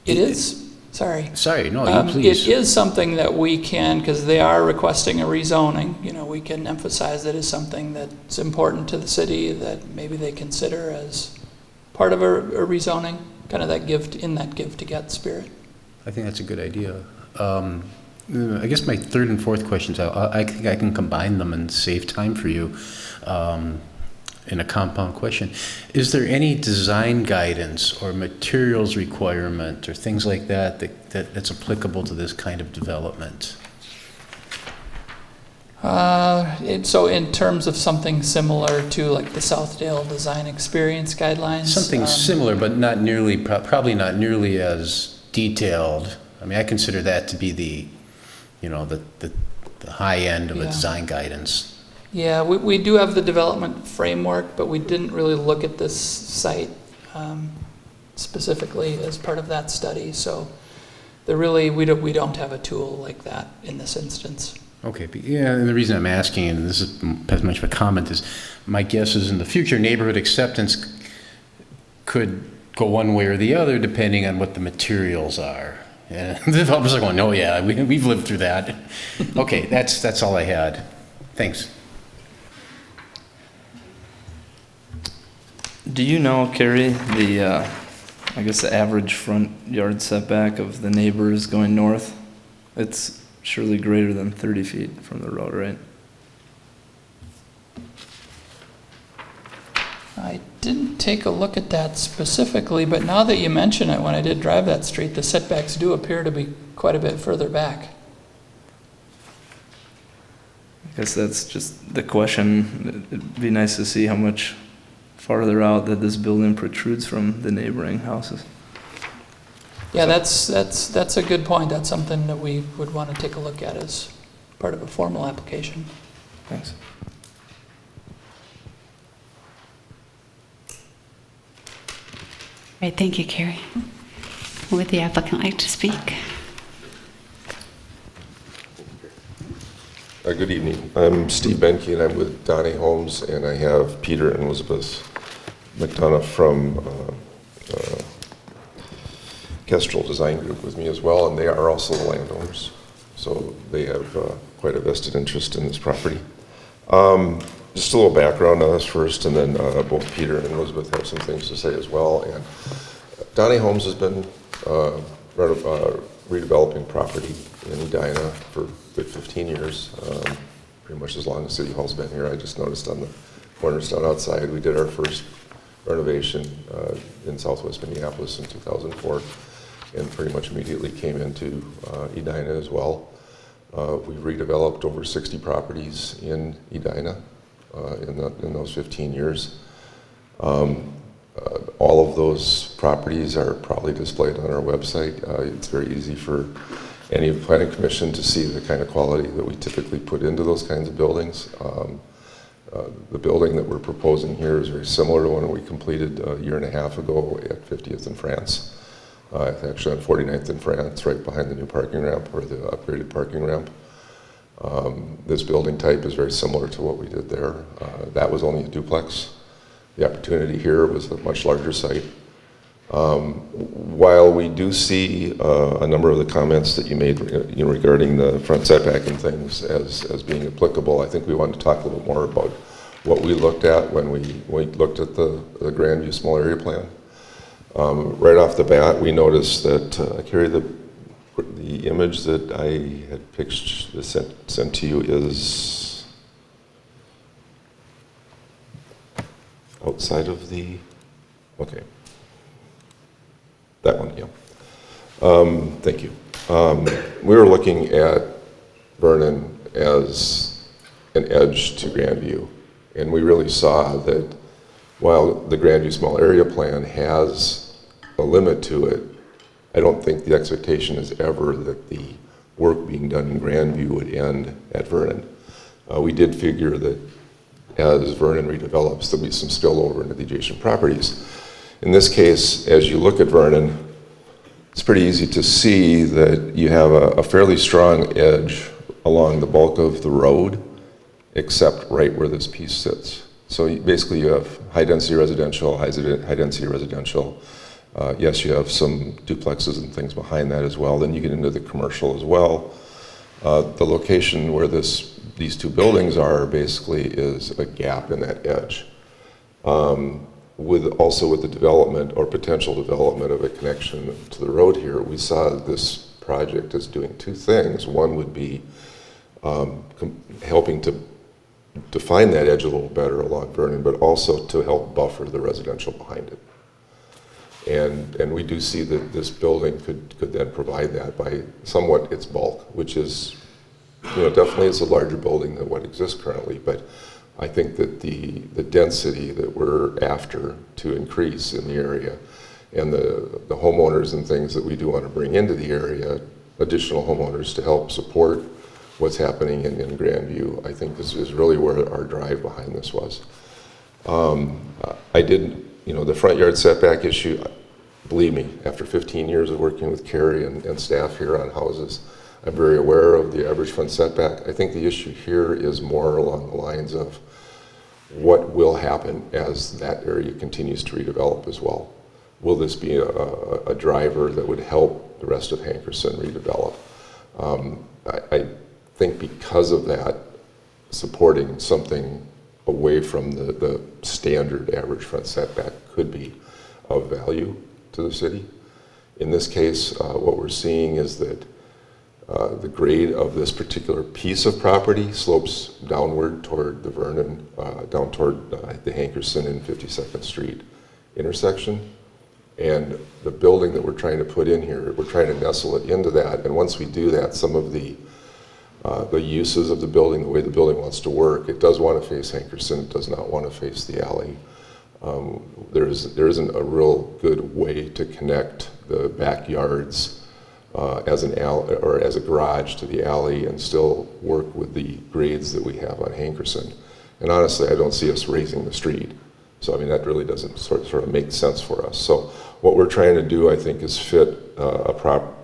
It is, sorry. Sorry, no, you please. It is something that we can, because they are requesting a rezoning, we can emphasize that is something that's important to the city that maybe they consider as part of a rezoning, kind of that give to get spirit. I think that's a good idea. I guess my 3rd and 4th questions, I think I can combine them and save time for you in a compound question. Is there any design guidance or materials requirement or things like that's applicable to this kind of development? So in terms of something similar to like the Southdale Design Experience Guidelines? Something similar, but not nearly, probably not nearly as detailed. I mean, I consider that to be the high end of a design guidance. Yeah, we do have the development framework, but we didn't really look at this site specifically as part of that study. So we don't have a tool like that in this instance. Okay, yeah, and the reason I'm asking, and this is as much of a comment, is my guess is in the future neighborhood acceptance could go one way or the other depending on what the materials are. And the developers are going, oh yeah, we've lived through that. Okay, that's all I had. Thanks. Do you know, Carrie, the average front yard setback of the neighbors going north? It's surely greater than 30 feet from the road, right? I didn't take a look at that specifically, but now that you mention it, when I did drive that street, the setbacks do appear to be quite a bit further back. I guess that's just the question. It'd be nice to see how much farther out that this building protrudes from the neighboring houses. Yeah, that's a good point. That's something that we would want to take a look at as part of a formal application. Thanks. Right, thank you, Carrie. Would the applicant like to speak? Good evening. I'm Steve Benke, and I'm with Donnie Holmes, and I have Peter and Elizabeth Mcdonough from Kestrel Design Group with me as well, and they are also the landowners. So they have quite a vested interest in this property. Just a little background on us first, and then both Peter and Elizabeth have some things to say as well. And Donnie Holmes has been redeveloping property in Edina for a good 15 years, pretty much as long as City Hall's been here. I just noticed on the cornerstone outside, we did our first renovation in Southwest Minneapolis in 2004, and pretty much immediately came into Edina as well. We've redeveloped over 60 properties in Edina in those 15 years. All of those properties are probably displayed on our website. It's very easy for any planning commission to see the kind of quality that we typically put into those kinds of buildings. The building that we're proposing here is very similar to one we completed a year and a half ago at 50th in France. It's actually on 49th in France, right behind the new parking ramp, or the upgraded parking ramp. This building type is very similar to what we did there. That was only a duplex. The opportunity here was a much larger site. While we do see a number of the comments that you made regarding the front setback and things as being applicable, I think we wanted to talk a little more about what we looked at when we looked at the Grandview Small Area Plan. Right off the bat, we noticed that Carrie, the image that I had sent to you is outside of the, okay, that one, yeah. Thank you. We were looking at Vernon as an edge to Grandview, and we really saw that while the Grandview Small Area Plan has a limit to it, I don't think the expectation is ever that the work being done in Grandview would end at Vernon. We did figure that as Vernon redevelops, there'll be some spillover into the adjacent properties. In this case, as you look at Vernon, it's pretty easy to see that you have a fairly strong edge along the bulk of the road, except right where this piece sits. So basically you have high-density residential, high-density residential. Yes, you have some duplexes and things behind that as well. Then you get into the commercial as well. The location where these two buildings are basically is a gap in that edge. Also with the development or potential development of a connection to the road here, we saw this project as doing two things. One would be helping to define that edge a little better along Vernon, but also to help buffer the residential behind it. And we do see that this building could then provide that by somewhat its bulk, which is, definitely is a larger building than what exists currently, but I think that the density that we're after to increase in the area and the homeowners and things that we do want to bring into the area, additional homeowners to help support what's happening in Grandview, I think this is really where our drive behind this was. The front yard setback issue, believe me, after 15 years of working with Carrie and staff here on houses, I'm very aware of the average front setback. I think the issue here is more along the lines of what will happen as that area continues to redevelop as well. Will this be a driver that would help the rest of Hankerson redevelop? I think because of that, supporting something away from the standard average front setback could be of value to the city. In this case, what we're seeing is that the grade of this particular piece of property slopes downward toward the Vernon, down toward the Hankerson and 52nd Street intersection. And the building that we're trying to put in here, we're trying to nestle it into that. And once we do that, some of the uses of the building, the way the building wants to work, it does want to face Hankerson, it does not want to face the alley. There isn't a real good way to connect the backyards as an alley or as a garage to the alley and still work with the grades that we have on Hankerson. And honestly, I don't see us raising the street. So I mean, that really doesn't sort of make sense for us. So what we're trying to do, I think, is fit a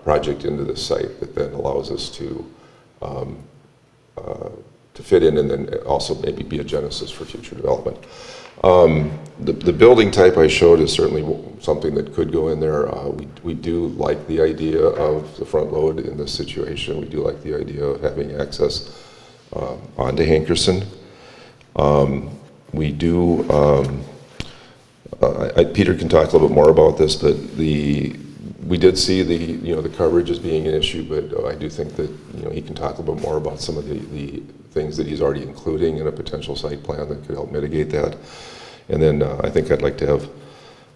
project into the site that then allows us to fit in and then also maybe be a genesis for future development. The building type I showed is certainly something that could go in there. We do like the idea of the front load in this situation. We do like the idea of having access onto Hankerson. We do, Peter can talk a little bit more about this, but we did see the coverage as being an issue, but I do think that he can talk a little bit more about some of the things that he's already including in a potential site plan that could help mitigate that. And then I think I'd like to have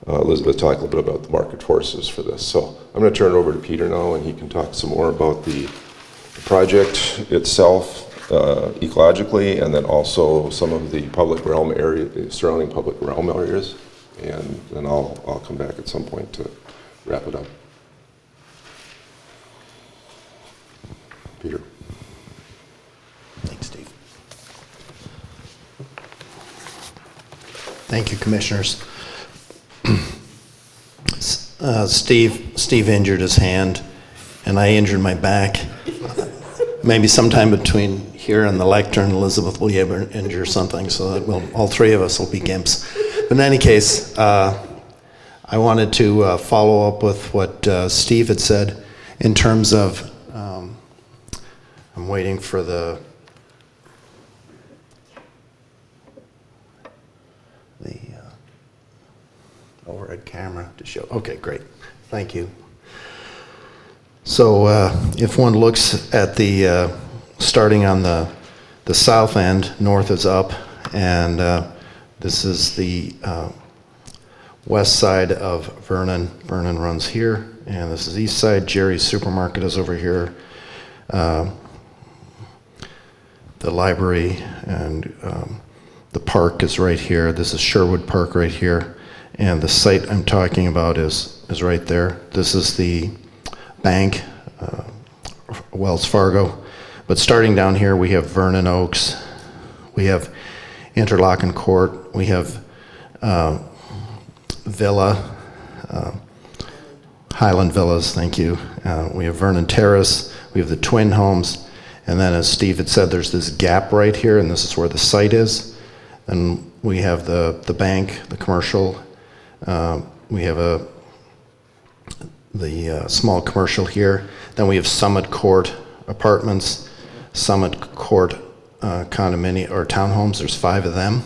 Elizabeth talk a little bit about the market forces for this. So I'm going to turn it over to Peter now, and he can talk some more about the project itself ecologically, and then also some of the public realm area, surrounding public realm areas. And then I'll come back at some point to wrap it up. Peter. Thanks, Steve. Thank you, Commissioners. Steve injured his hand, and I injured my back. Maybe sometime between here and the lectern, Elizabeth will injure something, so that all three of us will be gimps. But in any case, I wanted to follow up with what Steve had said in terms of, I'm waiting for the, overhead camera to show. Okay, great. Thank you. So if one looks at the, starting on the south end, north is up, and this is the west side of Vernon. Vernon runs here, and this is east side. Jerry's Supermarket is over here. The library and the park is right here. This is Sherwood Park right here. And the site I'm talking about is right there. This is the bank, Wells Fargo. But starting down here, we have Vernon Oaks. We have Interlochen Court. We have Villa, Highland Villas, thank you. We have Vernon Terrace. We have the Twin Homes. And then, as Steve had said, there's this gap right here, and this is where the site is. And we have the bank, the commercial. We have the small commercial here. Then we have Summit Court Apartments, Summit Court condominium or townhomes. There's 5 of them.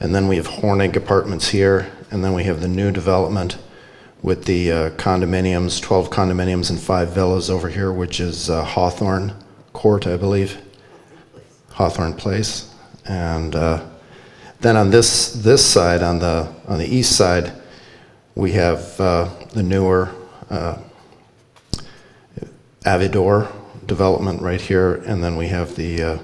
And then we have Hornig Apartments here. And then we have the new development with the condominiums, 12 condominiums and 5 villas over here, which is Hawthorne Court, I believe. Hawthorne Place. And then on this side, on the east side, we have the newer Avidor development right here, and then we have the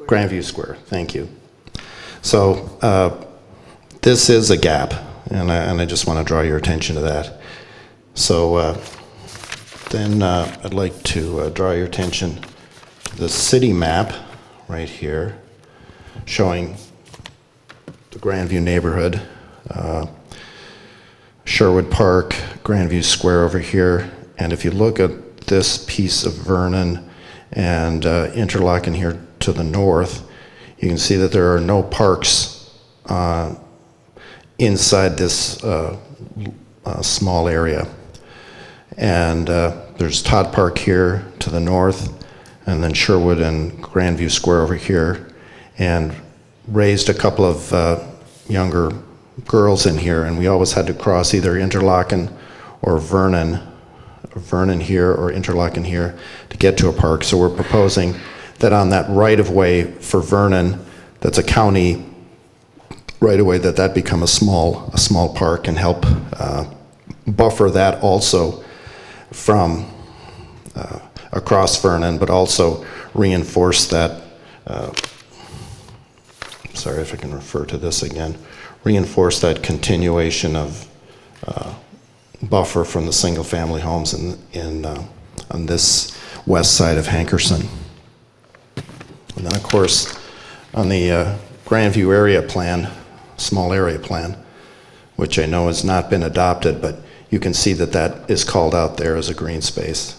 Grandview Square. Thank you. So this is a gap, and I just want to draw your attention to that. So then I'd like to draw your attention to the city map right here, showing the Grandview neighborhood, Sherwood Park, Grandview Square over here. And if you look at this piece of Vernon and Interlochen here to the north, you can see that there are no parks inside this small area. And there's Todd Park here to the north, and then Sherwood and Grandview Square over here, and raised a couple of younger girls in here, and we always had to cross either Interlochen or Vernon here or Interlochen here to get to a park. So we're proposing that on that right-of-way for Vernon, that's a county right-of-way, that become a small park and help buffer that also from across Vernon, but also reinforce that, sorry if I can refer to this again, reinforce that continuation of buffer from the single-family homes on this west side of Hankerson. And then, of course, on the Grandview area plan, small area plan, which I know has not been adopted, but you can see that that is called out there as a green space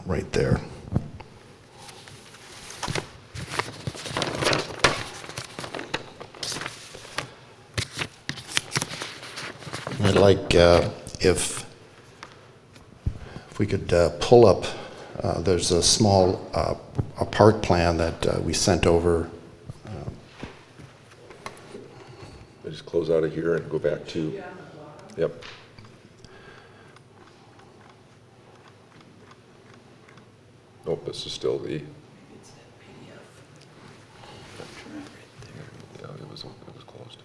right there. I'd like if we could pull up, there's a small a park plan that we sent over. I just close out of here and go back to, yep. Nope, this is still the. Yeah, it was closed.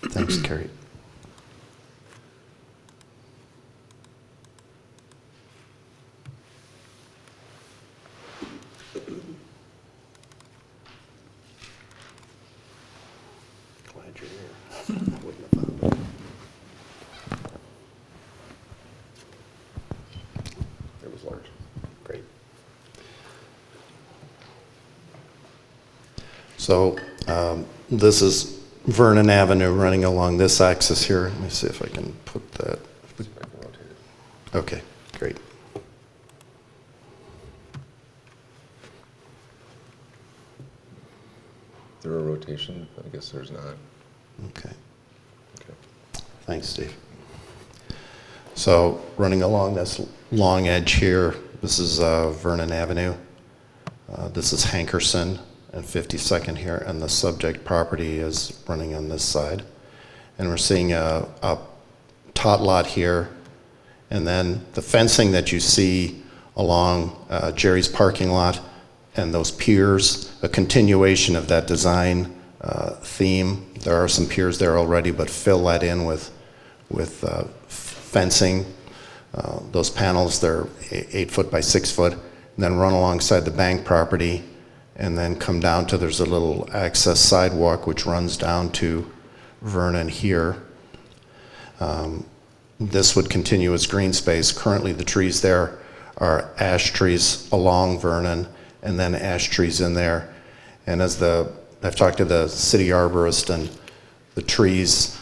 Thanks, Carrie. Glad you're here. I wouldn't have found it. It was large. Great. So this is Vernon Avenue running along this axis here. Let me see if I can put that. See if I can rotate it. Okay, great. Is there a rotation? I guess there's not. Okay. Okay. Thanks, Steve. So running along this long edge here, This is Vernon Avenue. This is Hankerson and 52nd here, and the subject property is running on this side. And we're seeing a tot lot here, and then the fencing that you see along Jerry's parking lot and those piers, a continuation of that design theme. There are some piers there already, but fill that in with fencing. Those panels, they're 8 foot by 6 foot, and then run alongside the bank property, and then come down to, there's a little access sidewalk which runs down to Vernon here. This would continue as green space. Currently the trees there are ash trees along Vernon, and then ash trees in there. And as I've talked to the city arborist, and the trees,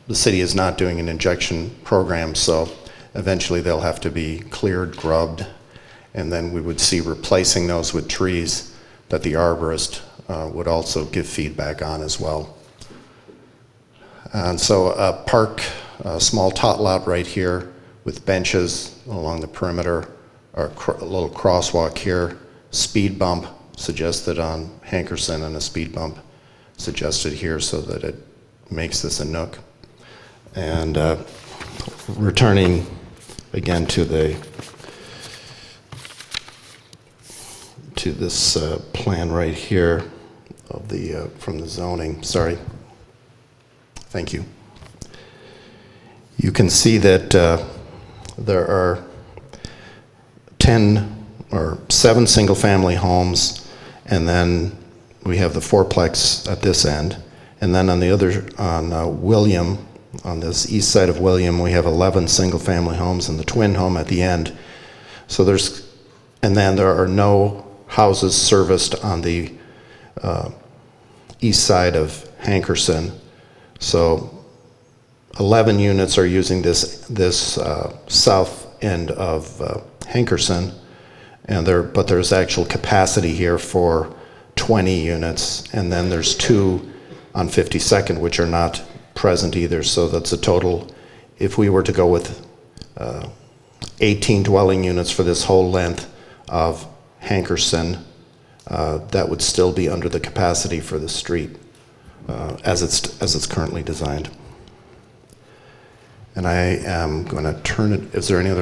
the city is not doing an injection program, so eventually they'll have to be cleared, grubbed, and then we would see replacing those with trees that the arborist would also give feedback on as well. And so a small tot lot right here with benches along the perimeter, or a little crosswalk here, speed bump suggested on Hankerson, and a speed bump suggested here so that it makes this a nook. And returning again to this plan right here of the from the zoning. Sorry. Thank you. You can see that there are 7 single-family homes, and then we have the fourplex at this end, and then on the other, on William, on this east side of William, we have 11 single-family homes and the twin home at the end. So and then there are no houses serviced on the east side of Hankerson. So 11 units are using this south end of Hankerson, but there's actual capacity here for 20 units, and then there's 2 on 52nd which are not present either. So that's a total, if we were to go with 18 dwelling units for this whole length of Hankerson, that would still be under the capacity for the street as it's currently designed. And I am going to turn it. Is there any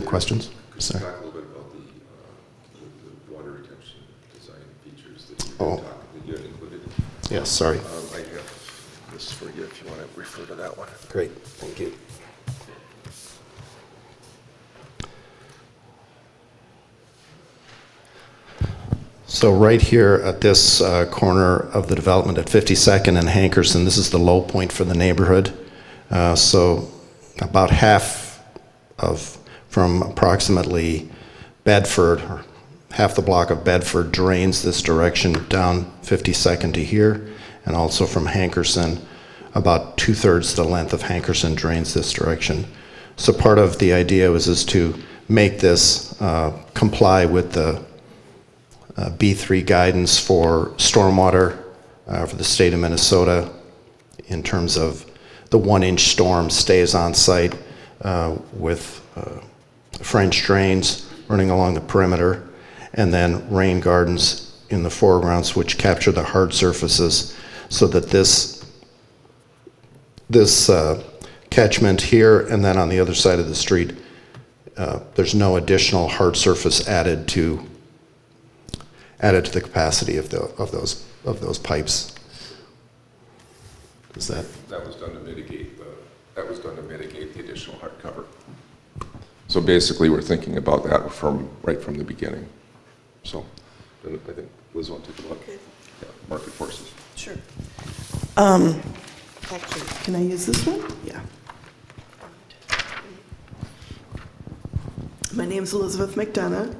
questions? Could you talk a little bit about the water retention design features that you had included? Yes, sorry. I have this for you if you want to refer to that one. Great, thank you. So right here at this corner of the development at 52nd and Hankerson, this is the low point for the neighborhood. So about half from approximately Bedford, or half the block of Bedford drains this direction down 52nd to here, and also from Hankerson, about 2/3 the length of Hankerson drains this direction. So part of the idea is to make this comply with the B3 guidance for stormwater for the state of Minnesota, in terms of the 1-inch storm stays on site with French drains running along the perimeter, and then rain gardens in the foregrounds which capture the hard surfaces, so that this catchment here and then on the other side of the street, there's no additional hard surface added to the capacity of those pipes. Is that? That was done to mitigate the additional hard cover. So basically, we're thinking about that right from the beginning. So I think Liz wants to take a look. Okay. Yeah, market forces. Sure. Actually, can I use this one? Yeah. My name's Elizabeth Mcdonough,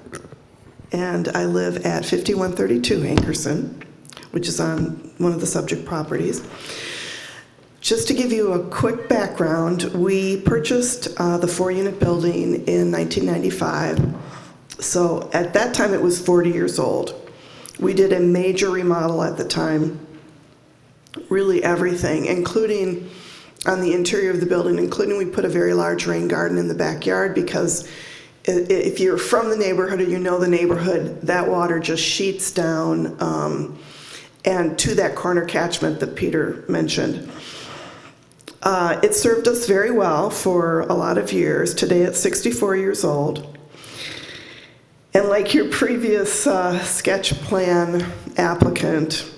and I live at 5132 Hankerson, which is on one of the subject properties. Just to give you a quick background, we purchased the 4-unit building in 1995. So at that time, it was 40 years old. We did a major remodel at the time, really everything, including on the interior of the building, including we put a very large rain garden in the backyard, because if you're from the neighborhood or you know the neighborhood, that water just sheets down and to that corner catchment that Peter mentioned. It served us very well for a lot of years. Today it's 64 years old. And like your previous sketch plan applicant,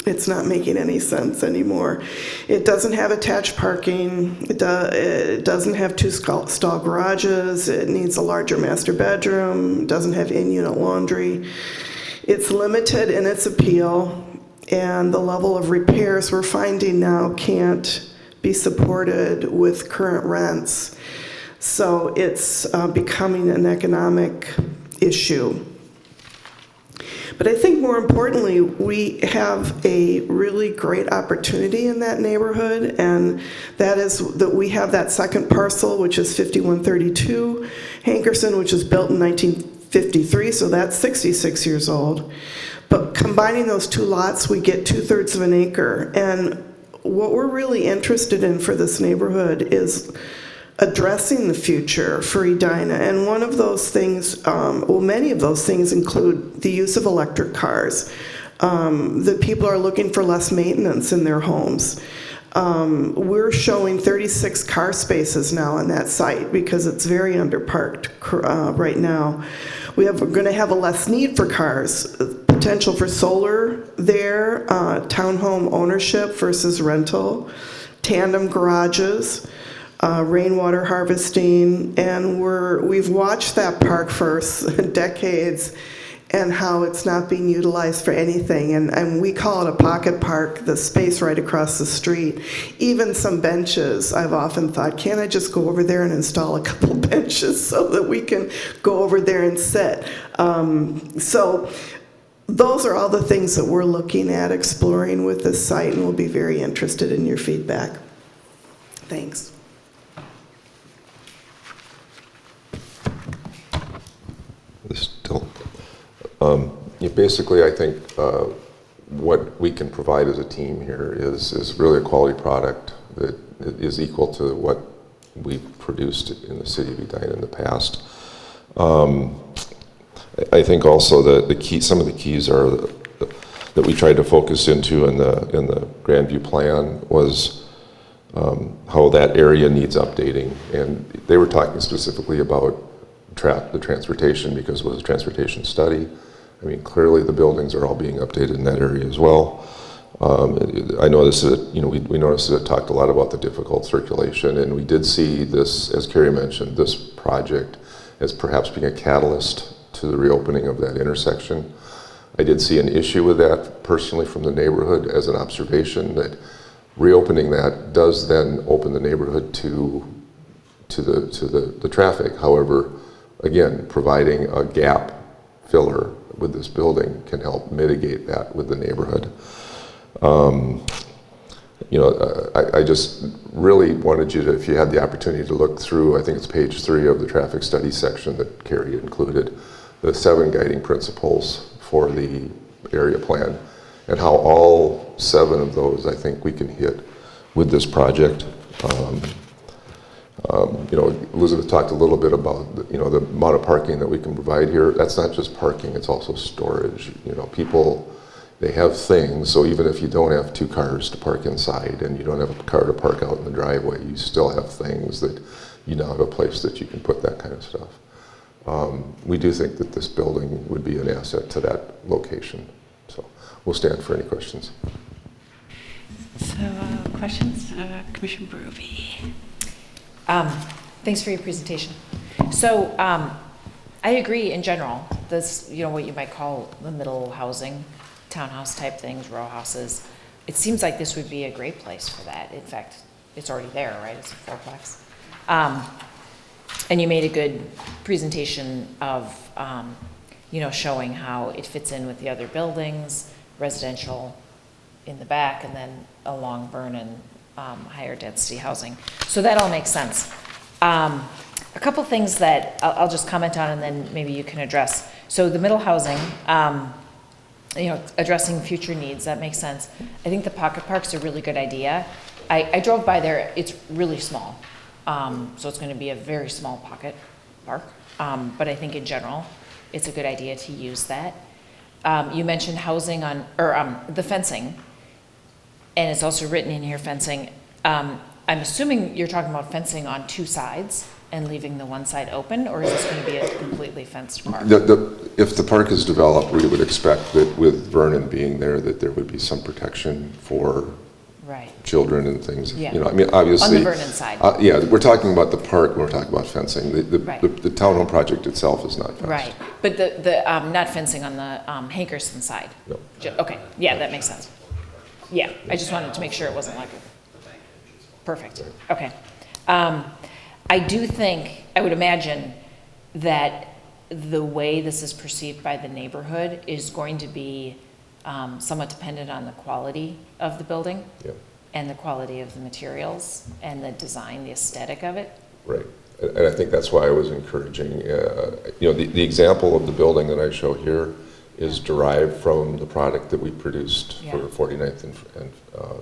it's not making any sense anymore. It doesn't have attached parking. It doesn't have 2 stall garages. It needs a larger master bedroom. It doesn't have in-unit laundry. It's limited in its appeal, and the level of repairs we're finding now can't be supported with current rents. So it's becoming an economic issue. But I think more importantly, we have a really great opportunity in that neighborhood, and that is that we have that second parcel, which is 5132 Hankerson, which was built in 1953, so that's 66 years old. But combining those 2 lots, we get 2/3 of an acre. And what we're really interested in for this neighborhood is addressing the future for Edina. And one of those things, well, many of those things include the use of electric cars. That people are looking for less maintenance in their homes. We're showing 36 car spaces now on that site because it's very underparked right now. We're going to have a less need for cars, potential for solar there, townhome ownership versus rental, tandem garages, rainwater harvesting, and we've watched that park for decades and how it's not being utilized for anything. And we call it a pocket park, the space right across the street. Even some benches, I've often thought, can't I just go over there and install a couple benches so that we can go over there and sit? So those are all the things that we're looking at exploring with this site, and we'll be very interested in your feedback. Thanks. Basically, I think what we can provide as a team here is really a quality product that is equal to what we've produced in the city of Edina in the past. I think also that some of the keys are that we tried to focus into in the Grandview plan was how that area needs updating, and they were talking specifically about the transportation because it was a transportation study. I mean, clearly the buildings are all being updated in that area as well. I noticed that, we noticed that it talked a lot about the difficult circulation, and we did see this, as Carrie mentioned, this project as perhaps being a catalyst to the reopening of that intersection. I did see an issue with that personally from the neighborhood as an observation that reopening that does then open the neighborhood to the traffic. However, again, providing a gap filler with this building can help mitigate that with the neighborhood. I just really wanted you to, if you had the opportunity to look through, I think it's page 3 of the traffic study section that Carrie included, the 7 guiding principles for the area plan, and how all 7 of those I think we can hit with this project. Elizabeth talked a little bit about the amount of parking that we can provide here. That's not just parking, it's also storage. People, they have things, so even if you don't have 2 cars to park inside and you don't have a car to park out in the driveway, you still have things that you now have a place that you can put that kind of stuff. We do think that this building would be an asset to that location. So we'll stand for any questions. So, questions? Commissioner Berube. Thanks for your presentation. So I agree in general. This, what you might call the middle housing, townhouse type things, row houses. It seems like this would be a great place for that. In fact, it's already there, right? It's a fourplex. And you made a good presentation of, showing how it fits in with the other buildings, residential in the back, and then along Vernon, higher density housing. So that all makes sense. A couple things that I'll just comment on and then maybe you can address. So the middle housing, addressing future needs, that makes sense. I think the pocket park's a really good idea. I drove by there, it's really small. So it's gonna be a very small pocket park. But I think in general, it's a good idea to use that. You mentioned housing on, or the fencing, and it's also written in here fencing. I'm assuming you're talking about fencing on two sides and leaving the one side open, or is this going to be a completely fenced park? If the park is developed, we would expect that with Vernon being there, that there would be some protection for Right. children and things. Yeah. You know, I mean, obviously. On the Vernon side. Yeah, we're talking about the park, when we're talking about fencing. Right. The townhome project itself is not fenced. Right, but the not fencing on the Hankerson side? No. Okay, yeah, that makes sense. Yeah, I just wanted to make sure it wasn't like, perfect, okay. I do think, I would imagine that the way this is perceived by the neighborhood is going to be somewhat dependent on the quality of the building. Yeah. And the quality of the materials and the design, the aesthetic of it. Right. And I think that's why I was encouraging, you know, the example of the building that I show here is derived from the product that we produced for 49th and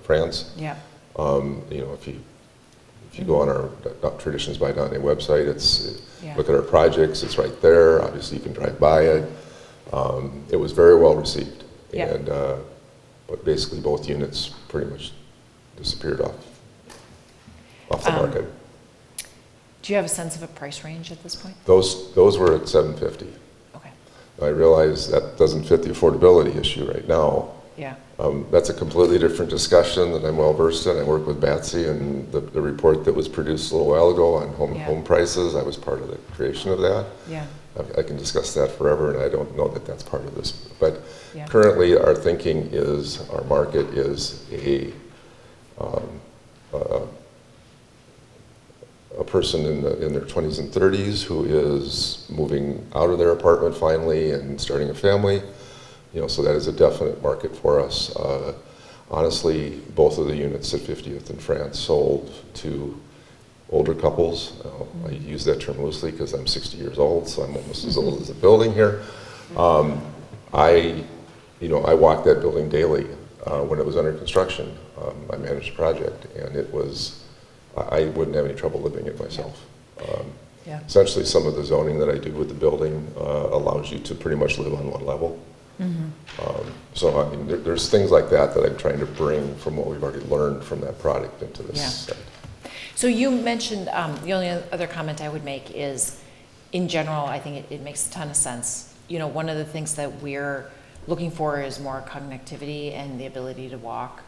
France. Yeah. You know, if you go on our Traditions by Donnie website, look at our projects, it's right there. Obviously, you can drive by it. It was very well received. Yeah. And, but basically both units pretty much disappeared off the market. Do you have a sense of a price range at this point? Those were at $750. Okay. I realize that doesn't fit the affordability issue right now. Yeah. That's a completely different discussion that I'm well versed in. I work with Batsy, and the report that was produced a little while ago on home prices, I was part of the creation of that. Yeah. I can discuss that forever, and I don't know that that's part of this. But currently, our thinking is our market is a person in their 20s and 30s who is moving out of their apartment finally and starting a family. You know, so that is a definite market for us. Honestly, both of the units at 50th and France sold to older couples. I use that term loosely because I'm 60 years old, so I'm almost as old as the building here. I walked that building daily when it was under construction. I managed the project, and it was, I wouldn't have any trouble living it myself. Essentially, some of the zoning that I do with the building allows you to pretty much live on one level. So I mean, there's things like that I'm trying to bring from what we've already learned from that product into this site. So you mentioned, the only other comment I would make is, in general, I think it makes a ton of sense. You know, one of the things that we're looking for is more connectivity and the ability to walk.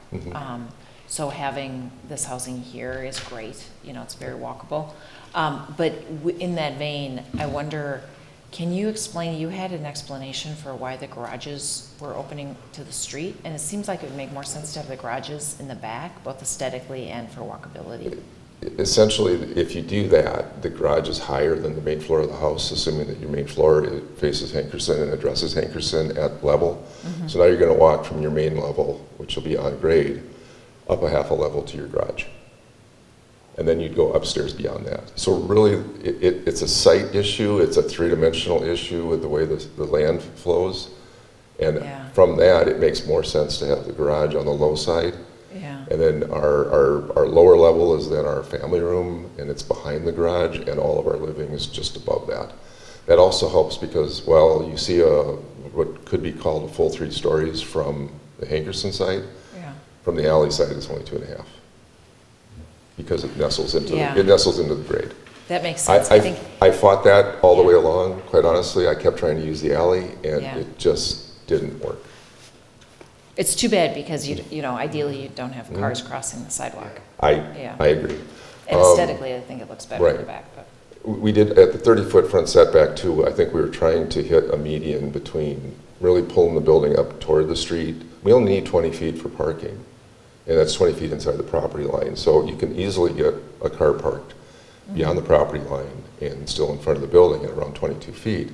So having this housing here is great. You know, it's very walkable. But in that vein, I wonder, can you explain, you had an explanation for why the garages were opening to the street, and it seems like it would make more sense to have the garages in the back, both aesthetically and for walkability. Essentially, if you do that, the garage is higher than the main floor of the house, assuming that your main floor faces Hankerson and addresses Hankerson at level. So now you're going to walk from your main level, which will be on grade, up a half a level to your garage. And then you'd go upstairs beyond that. So really, it's a site issue, it's a three-dimensional issue with the way the land flows. And from that, it makes more sense to have the garage on the low side. And then our lower level is then our family room, and it's behind the garage, and all of our living is just above that. That also helps because, well, you see what could be called a full 3 stories from the Hankerson side. From the alley side, it's only 2.5. Because it nestles into the grade. That makes sense. I fought that all the way along, quite honestly. I kept trying to use the alley, and it just didn't work. It's too bad because you know, ideally you don't have cars crossing the sidewalk. I agree. And aesthetically, I think it looks better in the back. But. We did, at the 30-foot front setback too, I think we were trying to hit a median between really pulling the building up toward the street. We only need 20 feet for parking, and that's 20 feet inside the property line. So you can easily get a car parked beyond the property line and still in front of the building at around 22 feet.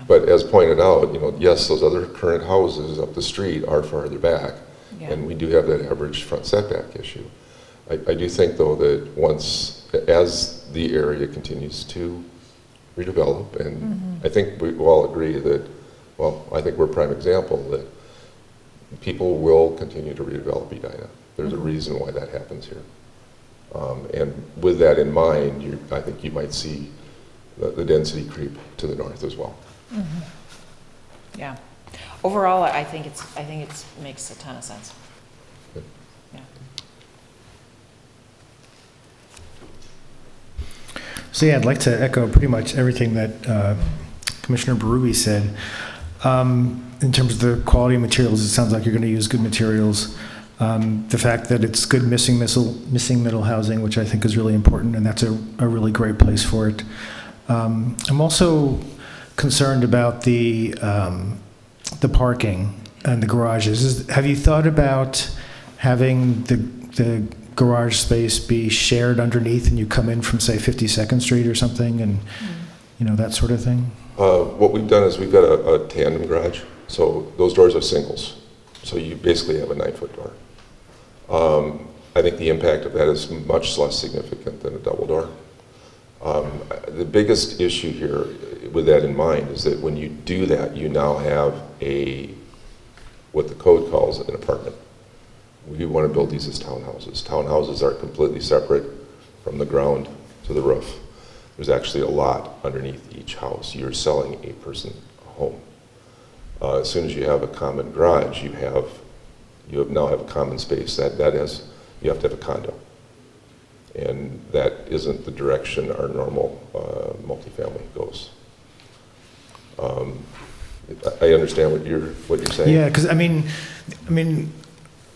But as pointed out, you know, yes, those other current houses up the street are farther back, and we do have that average front setback issue. I do think, though, that as the area continues to redevelop, and I think we all agree that, well, I think we're a prime example that people will continue to redevelop Edina. There's a reason why that happens here. And with that in mind, I think you might see the density creep to the north as well. Yeah. Overall, I think it makes a ton of sense. Yeah. So yeah, I'd like to echo pretty much everything that Commissioner Berube said. In terms of the quality of materials, it sounds like you're going to use good materials. The fact that it's good missing middle housing, which I think is really important, and that's a really great place for it. I'm also concerned about the parking and the garages. Have you thought about having the garage space be shared underneath, and you come in from, say, 52nd Street or something, and that sort of thing? What we've done is we've got a tandem garage, so those doors are singles. So you basically have a 9-foot door. I think the impact of that is much less significant than a double door. The biggest issue here with that in mind is that when you do that, you now have what the code calls an apartment. We want to build these as townhouses. Townhouses are completely separate from the ground to the roof. There's actually a lot underneath each house. You're selling a person a home. As soon as you have a common garage, you now have a common space. You have to have a condo. And that isn't the direction our normal multifamily goes. I understand what you're saying. Yeah, because I mean,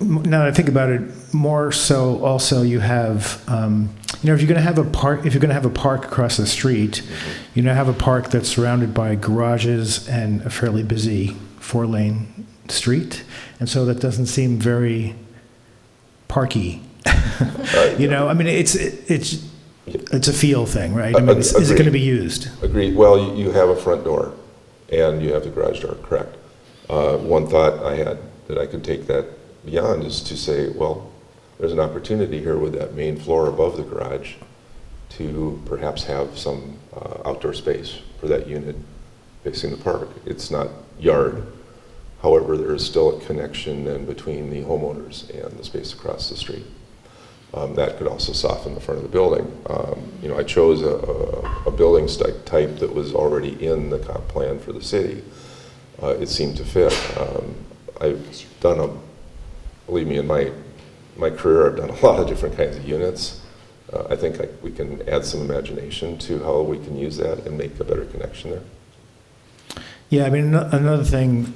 now that I think about it, more so also you have, if you're going to have a park across the street, have a park that's surrounded by garages and a fairly busy 4-lane street, and so that doesn't seem very parky. It's a feel thing, right? Is it going to be used? Agreed. Well, you have a front door, and you have the garage door, correct. One thought I had that I could take that beyond is to say, well, there's an opportunity here with that main floor above the garage to perhaps have some outdoor space for that unit facing the park. It's not yard. However, there is still a connection then between the homeowners and the space across the street. That could also soften the front of the building. I chose a building type that was already in the comp plan for the city. It seemed to fit. I've done believe me, in my career, I've done a lot of different kinds of units. I think we can add some imagination to how we can use that and make a better connection there. Yeah, I mean, another thing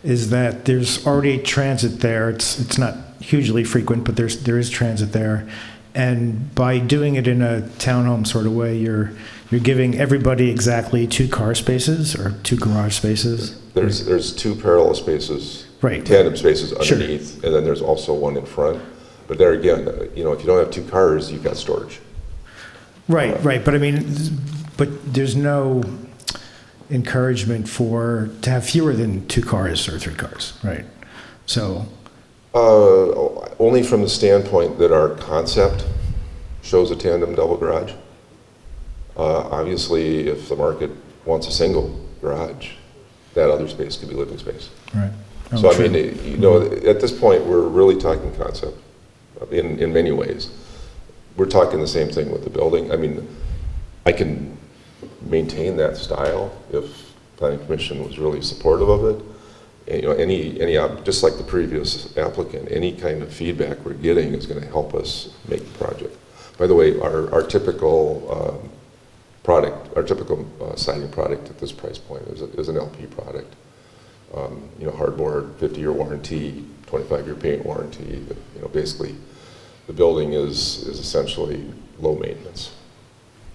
is that there's already transit there. It's not hugely frequent, but there is transit there. And by doing it in a townhome sort of way, you're giving everybody exactly 2 car spaces or 2 garage spaces. There's 2 parallel spaces, right? Tandem spaces underneath, sure. And then there's also one in front. But there again, if you don't have 2 cars, you've got storage. Right. But I mean, there's no encouragement to have fewer than 2 cars or 3 cars, right? So. Only from the standpoint that our concept shows a tandem double garage. Obviously, if the market wants a single garage, that other space could be living space. Right. So true. I mean, at this point, we're really talking concept in many ways. We're talking the same thing with the building. I mean, I can maintain that style if Planning Commission was really supportive of it. And, just like the previous applicant, any kind of feedback we're getting is going to help us make the project. By the way, our typical product, our typical siding product at this price point is an LP product. Hardboard, 50-year warranty, 25-year paint warranty. Basically, the building is essentially low maintenance.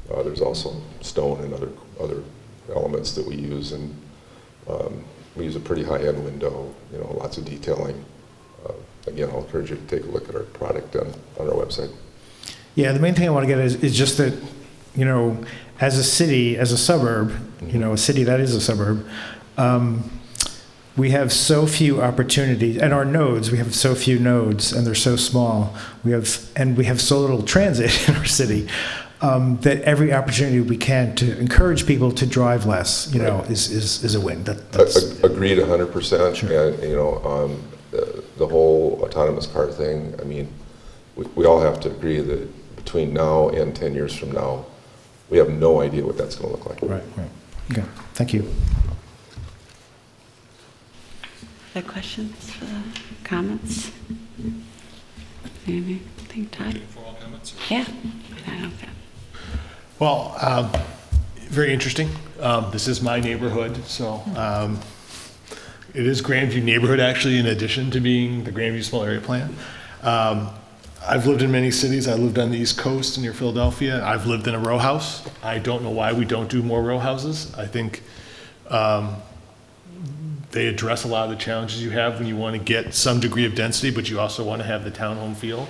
There's also stone and other elements that we use, and we use a pretty high-end window. Lots of detailing. Again, I'll encourage you to take a look at our product on our website. Yeah, the main thing I want to get is just that, as a city, as a suburb, a city that is a suburb, we have so few opportunities, and our nodes, we have so few nodes, and they're so small. We have so little transit in our city that every opportunity we can to encourage people to drive less, right. is a win. Agreed 100%. Sure. And the whole autonomous car thing. I mean, we all have to agree that between now and 10 years from now, we have no idea what that's going to look like. Right. Okay, thank you. Other questions, comments? Anything, Todd? Yeah. Okay. Well, very interesting. This is my neighborhood, so it is Grandview neighborhood actually, in addition to being the Grandview Small Area Plan. I've lived in many cities. I lived on the East Coast near Philadelphia. I've lived in a row house. I don't know why we don't do more row houses. I think they address a lot of the challenges you have when you want to get some degree of density, but you also want to have the townhome feel.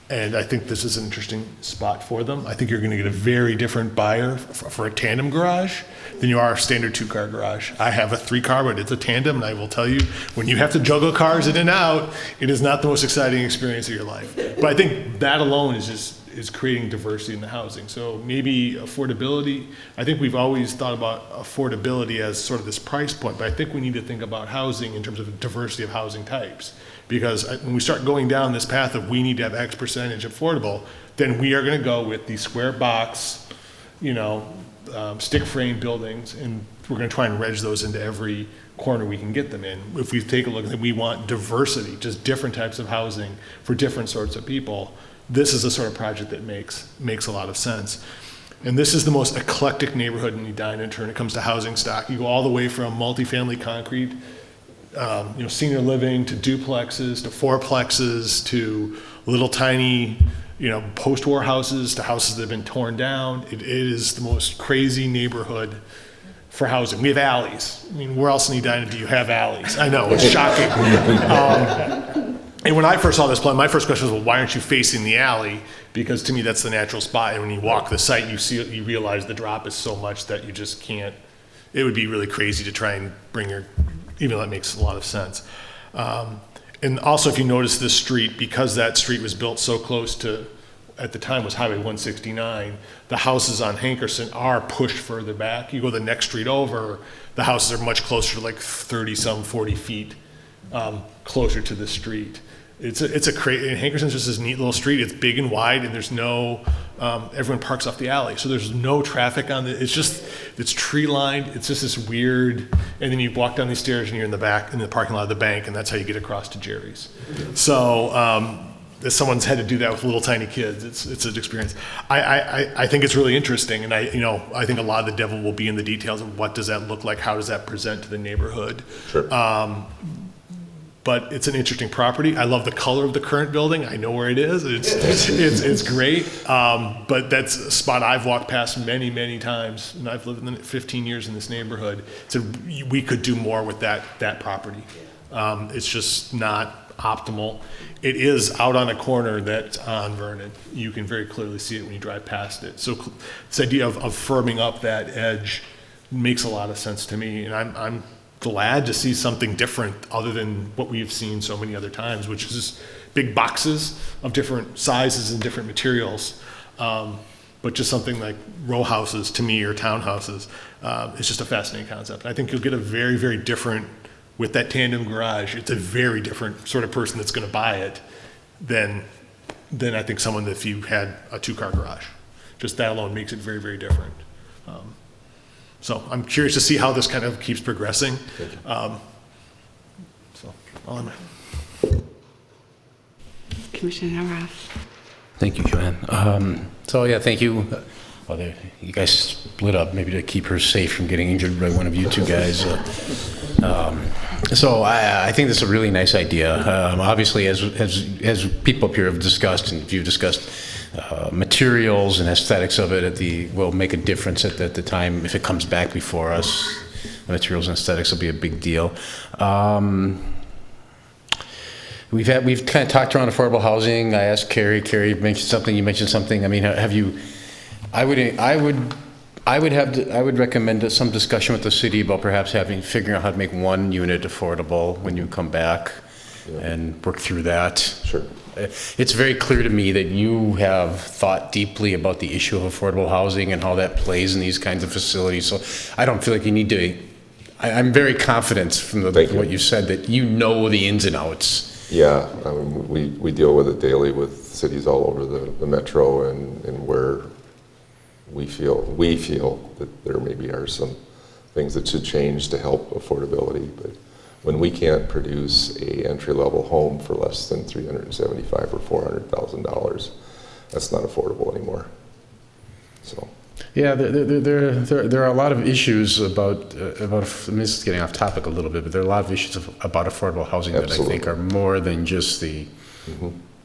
And I think this is an interesting spot for them. I think you're going to get a very different buyer for a tandem garage than you are a standard 2-car garage. I have a 3-car, but it's a tandem, and I will tell you, when you have to juggle cars in and out, it is not the most exciting experience of your life. But I think that alone is creating diversity in the housing. So maybe affordability. I think we've always thought about affordability as sort of this price point, but I think we need to think about housing in terms of diversity of housing types. Because when we start going down this path of we need to have X percentage affordable, then we are going to go with these square box, stick frame buildings, and we're going to try and wedge those into every corner we can get them in. If we take a look at, we want diversity, just different types of housing for different sorts of people. This is the sort of project that makes a lot of sense. And this is the most eclectic neighborhood in Edina when it comes to housing stock. You go all the way from multifamily concrete, senior living, to duplexes, to fourplexes, to little tiny, post-war houses, to houses that have been torn down. It is the most crazy neighborhood for housing. We have alleys. I mean, where else in Edina do you have alleys? I know, it's shocking. And when I first saw this plan, my first question was, well, why aren't you facing the alley? Because to me, that's the natural spot. And when you walk the site, you realize the drop is so much that you just can't. It would be really crazy to try and bring even though that makes a lot of sense. And also, if you notice this street, because that street was built so close to, at the time was Highway 169, the houses on Hankerson are pushed further back. You go the next street over, the houses are much closer, like 40 feet closer to the street. It's a crazy, and Hankerson's just this neat little street. It's big and wide, and there's no, everyone parks off the alley. So there's no traffic on it. It's tree lined. It's just this weird, and then you walk down these stairs and you're in the parking lot of the bank, and that's how you get across to Jerry's. So, as someone's had to do that with little tiny kids, it's an experience. I think it's really interesting, and I think a lot of the devil will be in the details of what does that look like, how does that present to the neighborhood. Sure. But it's an interesting property. I love the color of the current building. I know where it is. It's great. But that's a spot I've walked past many times, and I've lived 15 years in this neighborhood. So we could do more with that property. It's just not optimal. It is out on a corner that's on Vernon. You can very clearly see it when you drive past it. So this idea of firming up that edge makes a lot of sense to me, and I'm glad to see something different other than what we've seen so many other times, which is big boxes of different sizes and different materials. But just something like row houses to me, or townhouses, is just a fascinating concept. I think you'll get a very, very different, with that tandem garage, it's a very different sort of person that's going to buy it than I think someone if you had a 2-car garage. Just that alone makes it very, very different. So I'm curious to see how this kind of keeps progressing. So all in mind. Commissioner Roth. Thank you, Joanne. Thank you. Well, you guys split up maybe to keep her safe from getting injured by one of you two guys. I think this is a really nice idea. Obviously, as people up here have discussed, and you've discussed, materials and aesthetics of it will make a difference at the time if it comes back before us. The materials and aesthetics will be a big deal. We've kind of talked around affordable housing. I asked Carrie mentioned something. You mentioned something. I mean, have you? I would recommend some discussion with the city about perhaps figuring out how to make one unit affordable when you come back, and work through that. Sure. It's very clear to me that you have thought deeply about the issue of affordable housing and how that plays in these kinds of facilities. So I don't feel like you need to. I'm very confident from what you said that you know the ins and outs. Yeah, I mean, we deal with it daily with cities all over the metro and where we feel that there maybe are some things that should change to help affordability, but when we can't produce a entry-level home for less than $375,000 or $400,000, that's not affordable anymore. So. Yeah, there are a lot of issues about this is getting off topic a little bit, but there are a lot of issues about affordable housing Absolutely. that I think are more than just the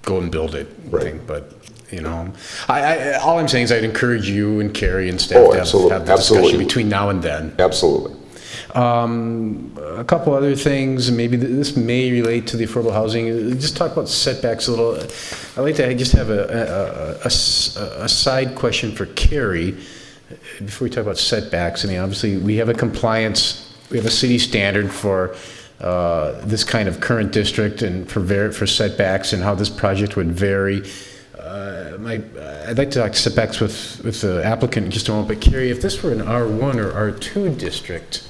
go and build it thing. But you know, all I'm saying is I'd encourage you and Carrie and staff to have the discussion between now and then. Absolutely. A couple other things, maybe this may relate to the affordable housing. Just talk about setbacks a little. I'd like to just have a side question for Carrie before we talk about setbacks. I mean, obviously we have we have a city standard for this kind of current district and for setbacks and how this project would vary. I'd like to talk setbacks with the applicant in just a moment, but Carrie, if this were an R1 or R2 district,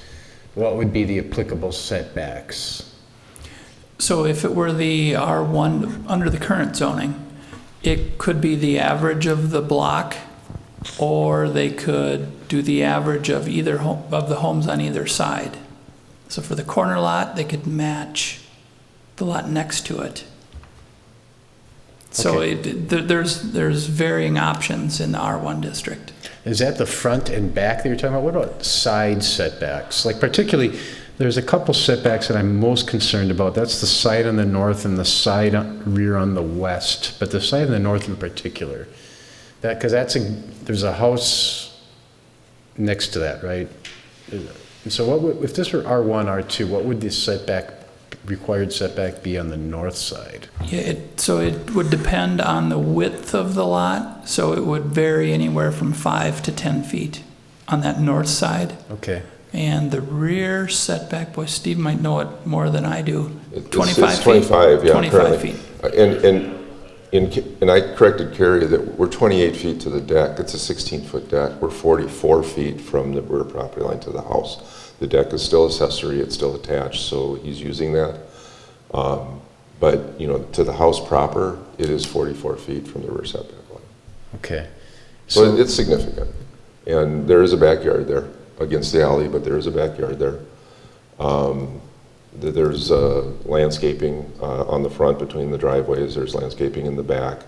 what would be the applicable setbacks? So if it were the R1 under the current zoning, it could be the average of the block, or they could do the average of of the homes on either side. So for the corner lot, they could match the lot next to it. So there's varying options in the R1 district. Is that the front and back that you're talking about? What about side setbacks? Like particularly, there's a couple setbacks that I'm most concerned about. That's the side on the north and the side rear on the west. But the side on the north in particular, because there's a house next to that, right? And so if this were R1, R2, what would the required setback be on the north side? Yeah, so it would depend on the width of the lot. So it would vary anywhere from 5 to 10 feet on that north side. Okay. And the rear setback, boy, Steve might know it more than I do. It's 25 feet. 25, yeah, 25 currently. feet. And I corrected Carrie that we're 28 feet to the deck. It's a 16-foot deck. We're 44 feet from the rear property line to the house. The deck is still accessory. It's still attached, so he's using that. But, you know, to the house proper, it is 44 feet from the rear setback line. Okay. So it's significant. And there is a backyard there against the alley, but there is a backyard there. There's landscaping on the front between the driveways. There's landscaping in the back.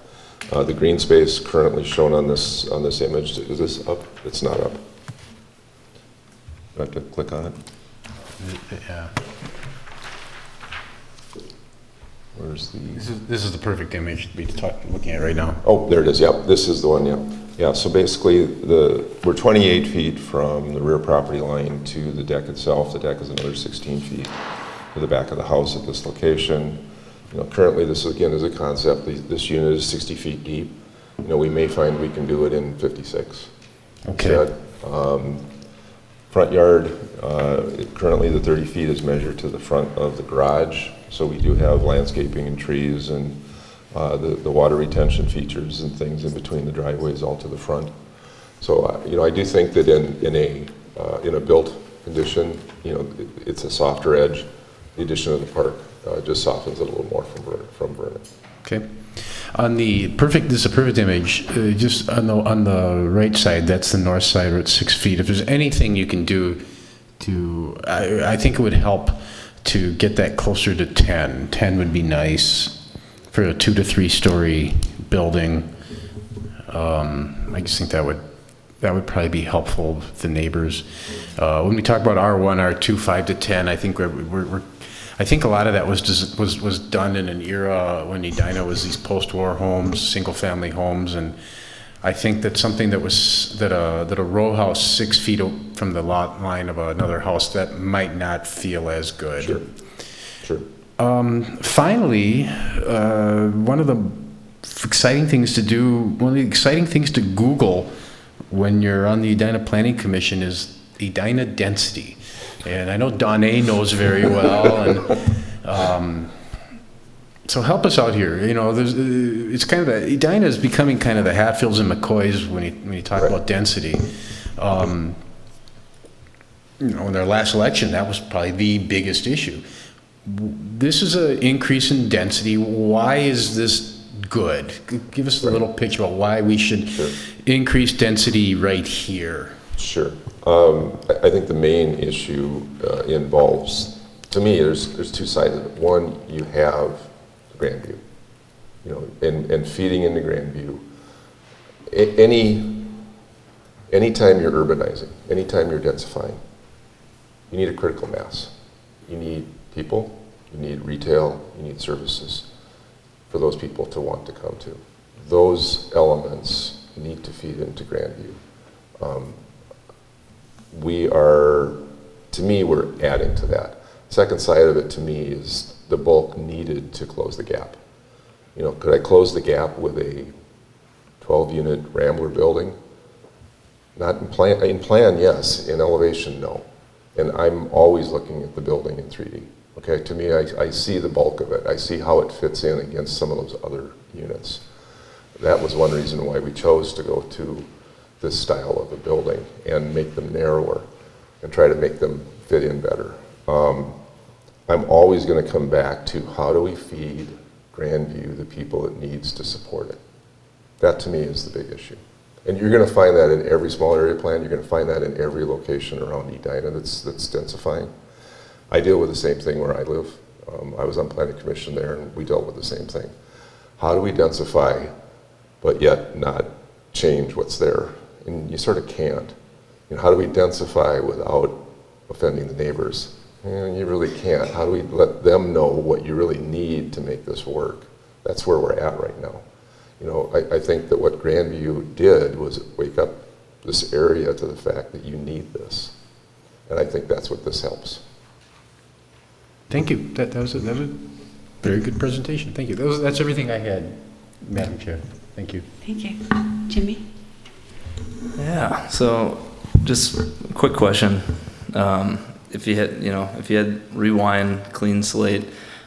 The green space currently shown on this image, is this up? It's not up. Do I have to click on it? Yeah. Where's the? This is the perfect image to be looking at right now. Oh, there it is. Yep, this is the one. Yep. Yeah. So basically, we're 28 feet from the rear property line to the deck itself. The deck is another 16 feet to the back of the house at this location. You know, currently, this again is a concept. This unit is 60 feet deep. You know, we may find we can do it in 56. Okay. Front yard, currently the 30 feet is measured to the front of the garage. So we do have landscaping and trees and the water retention features and things in between the driveways all to the front. So, you know, I do think that in a built condition, you know, it's a softer edge. The addition of the park just softens it a little more from Vernon. Okay. This is a perfect image. Just on the right side, that's the north side, where it's 6 feet. If there's anything you can do I think it would help to get that closer to 10. 10 would be nice for a 2 to 3 story building. I just think that would probably be helpful with the neighbors. When we talk about R1, R2, 5 to 10, I think I think a lot of that was done in an era when Edina was these post-war homes, single-family homes, and I think that something that a row house 6 feet from the lot line of another house, that might not feel as good. Sure. Finally, one of the exciting things to Google when you're on the Edina Planning Commission is Edina density. And I know Donna knows very well, and so help us out here. You know, it's kind of Edina is becoming kind of the Hatfields and McCoys when you talk about density. You know, in their last election, that was probably the biggest issue. This is an increase in density. Why is this good? Give us a little picture about why we should increase density right here. Sure. I think the main issue involves, to me, there's two sides of it. One, you have Grandview, and feeding into Grandview. Anytime you're urbanizing, anytime you're densifying, you need a critical mass. You need people, you need retail, you need services for those people to want to come to. Those elements need to feed into Grandview. To me, we're adding to that. Second side of it to me is the bulk needed to close the gap. Could I close the gap with a 12-unit Rambler building? Not in plan. In plan, yes. In elevation, no. And I'm always looking at the building in 3D. Okay, to me, I see the bulk of it. I see how it fits in against some of those other units. That was one reason why we chose to go to this style of a building and make them narrower and try to make them fit in better. I'm always going to come back to how do we feed Grandview the people it needs to support it. That to me is the big issue. And you're going to find that in every small area plan. You're going to find that in every location around Edina that's densifying. I deal with the same thing where I live. I was on planning commission there, and we dealt with the same thing. How do we densify, but yet not change what's there? And you sort of can't. How do we densify without offending the neighbors? You really can't. How do we let them know what you really need to make this work? That's where we're at right now. I think that what Grandview did was wake up this area to the fact that you need this. And I think that's what this helps. Thank you. That was a very good presentation. Thank you. That's everything I had, Madam Chair. Thank you. Thank you. Jimmy? Yeah, so just a quick question. If you had rewind, clean slate,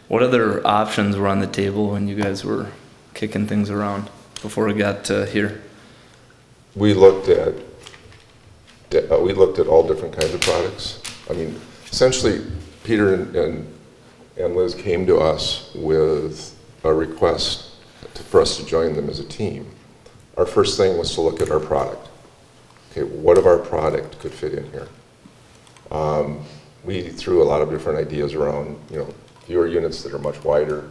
what other options were on the table when you guys were kicking things around before we got to here? We looked at all different kinds of products. Essentially, Peter and Liz came to us with a request for us to join them as a team. Our first thing was to look at our product. Okay, what of our product could fit in here? We threw a lot of different ideas around, fewer units that are much wider,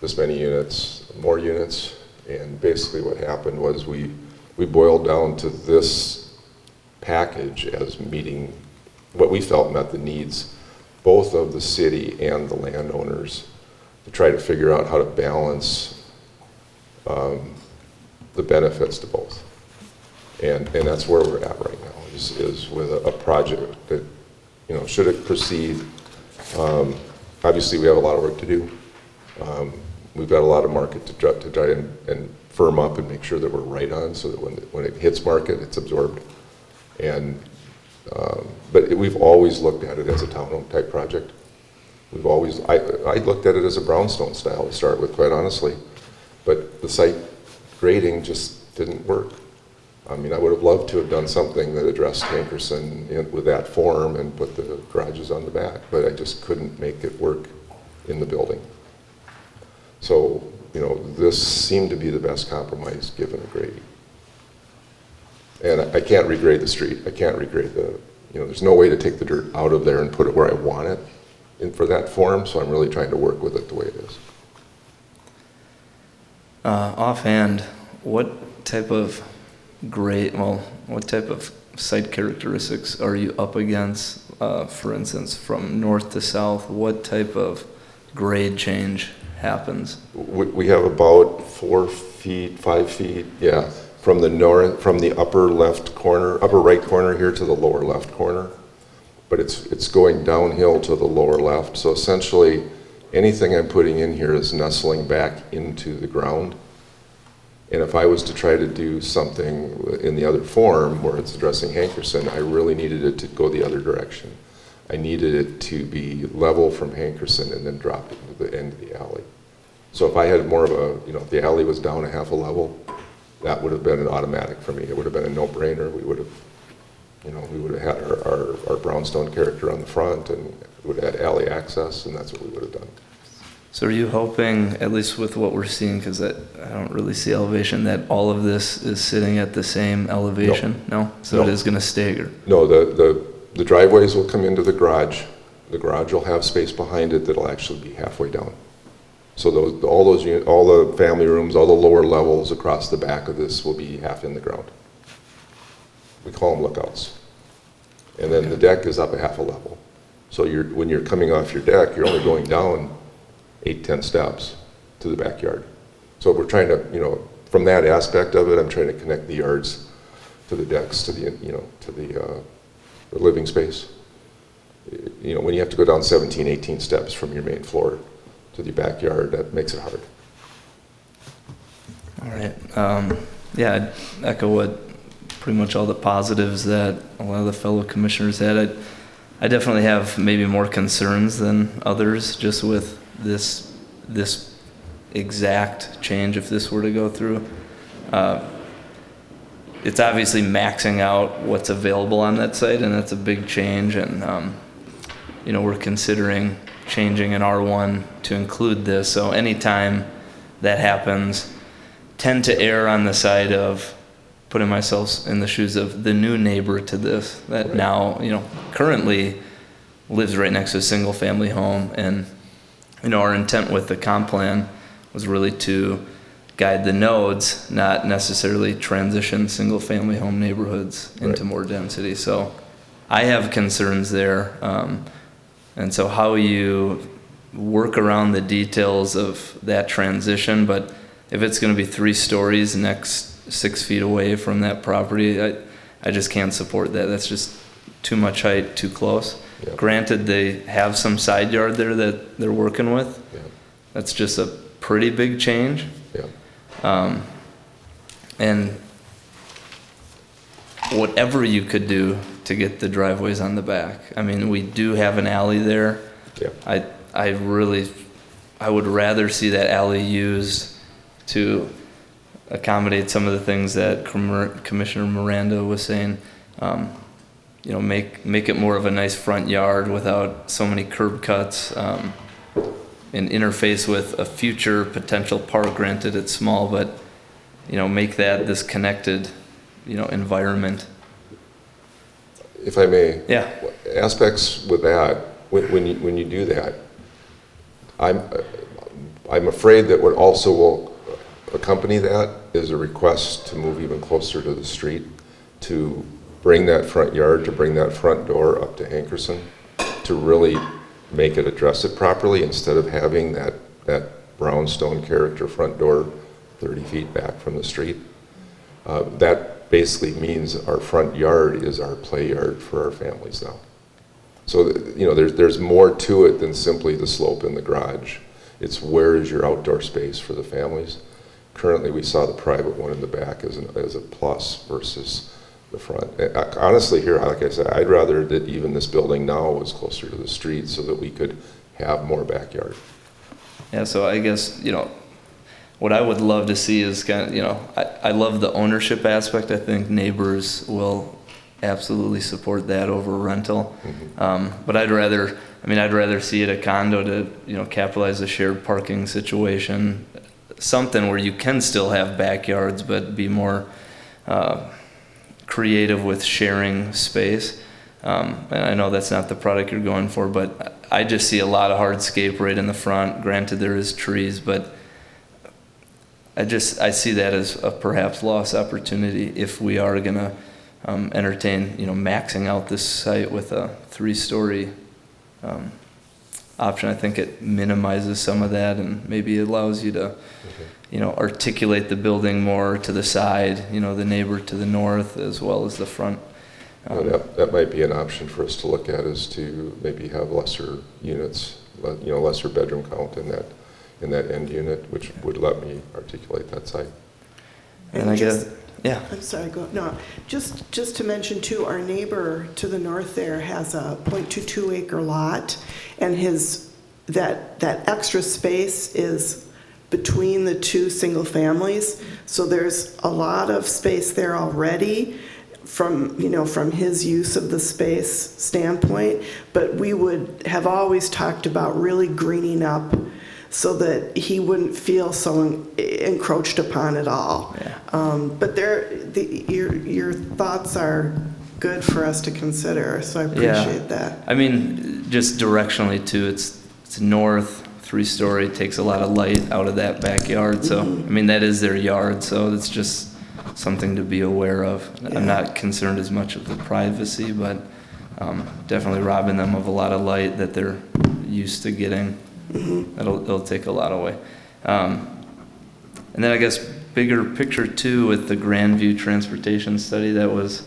this many units, more units, and basically what happened was we boiled down to this package as meeting what we felt met the needs both of the city and the landowners to try to figure out how to balance the benefits to both. And that's where we're at right now, is with a project that, should it proceed, obviously we have a lot of work to do. We've got a lot of market to try and firm up and make sure that we're right on, so that when it hits market, it's absorbed. And but we've always looked at it as a townhome type project. I looked at it as a brownstone style to start with, quite honestly, but the site grading just didn't work. I would have loved to have done something that addressed Hankerson with that form and put the garages on the back, but I just couldn't make it work in the building. So, this seemed to be the best compromise given the grading. And I can't regrade the street. I can't regrade there's no way to take the dirt out of there and put it where I want it for that form, so I'm really trying to work with it the way it is. Offhand, what type of site characteristics are you up against? For instance, from north to south, what type of grade change happens? We have about 4 feet, 5 feet, yeah, from the upper right corner here to the lower left corner. But it's going downhill to the lower left. So essentially, anything I'm putting in here is nestling back into the ground. And if I was to try to do something in the other form where it's addressing Hankerson, I really needed it to go the other direction. I needed it to be level from Hankerson and then drop it into the end of the alley. So if I had more of if the alley was down a half a level, that would have been an automatic for me. It would have been a no-brainer. We would have had our brownstone character on the front, and we would have had alley access, and that's what we would have done. So are you hoping, at least with what we're seeing, because I don't really see elevation, that all of this is sitting at the same elevation? No? So it is going to stagger? No, the driveways will come into the garage. The garage will have space behind it that'll actually be halfway down. So all the family rooms, all the lower levels across the back of this will be half in the ground. We call them lookouts. And then the deck is up a half a level. So when you're coming off your deck, you're only going down 8-10 steps to the backyard. So we're trying to, from that aspect of it, I'm trying to connect the yards to the decks, to the living space. When you have to go down 17, 18 steps from your main floor to the backyard, that makes it hard. All right. Yeah, I'd echo what pretty much all the positives that a lot of the fellow commissioners had. I definitely have maybe more concerns than others just with this exact change if this were to go through. It's obviously maxing out what's available on that site, and that's a big change. And we're considering changing an R1 to include this. So anytime that happens, tend to err on the side of putting myself in the shoes of the new neighbor to this that now, currently lives right next to a single family home. And, our intent with the comp plan was really to guide the nodes, not necessarily transition single family home neighborhoods into more density. So I have concerns there. And so how you work around the details of that transition, but if it's going to be 3 stories next 6 feet away from that property, I just can't support that. That's just too much height, too close. Yeah. Granted, they have some side yard there that they're working with. Yeah. That's just a pretty big change. Yeah. And whatever you could do to get the driveways on the back. I mean, we do have an alley there. Yeah. I would rather see that alley used to accommodate some of the things that Commissioner Miranda was saying. Make it more of a nice front yard without so many curb cuts, and interface with a future potential park. Granted, it's small, but make that this connected, environment. If I may, yeah. Aspects with that, when you do that, I'm afraid that what also will accompany that is a request to move even closer to the street, to bring that front yard, to bring that front door up to Hankerson, to really make it address it properly instead of having that brownstone character front door 30 feet back from the street. That basically means our front yard is our play yard for our families now. So there's more to it than simply the slope in the garage. It's where is your outdoor space for the families. Currently, we saw the private one in the back as a plus versus the front. Honestly, here, like I said, I'd rather that even this building now was closer to the street so that we could have more backyard. Yeah, so I guess, what I would love to see is I love the ownership aspect. I think neighbors will absolutely support that over rental. Mm-hmm. But I'd rather see it a condo to, capitalize the shared parking situation, something where you can still have backyards, but be more creative with sharing space. And I know that's not the product you're going for, but I just see a lot of hardscape right in the front. Granted, there is trees, but I see that as a perhaps lost opportunity if we are going to entertain, maxing out this site with a 3-story option. I think it minimizes some of that and maybe allows you to, articulate the building more to the side, the neighbor to the north as well as the front. That might be an option for us to look at, is to maybe have lesser units, lesser bedroom count in that end unit, which would let me articulate that site. And I guess, yeah. I'm sorry, no. Just to mention too, our neighbor to the north there has a 0.22 acre lot, and that extra space is between the 2 single families. So there's a lot of space there already from his use of the space standpoint, but we would have always talked about really greening up so that he wouldn't feel so encroached upon at all. But your thoughts are good for us to consider, so I appreciate that. I mean, just directionally too, it's north, 3-story, takes a lot of light out of that backyard. So, I mean, that is their yard, so it's just something to be aware of. I'm not concerned as much of the privacy, but definitely robbing them of a lot of light that they're used to getting. It'll take a lot away. And then I guess bigger picture too with the Grandview transportation study that was,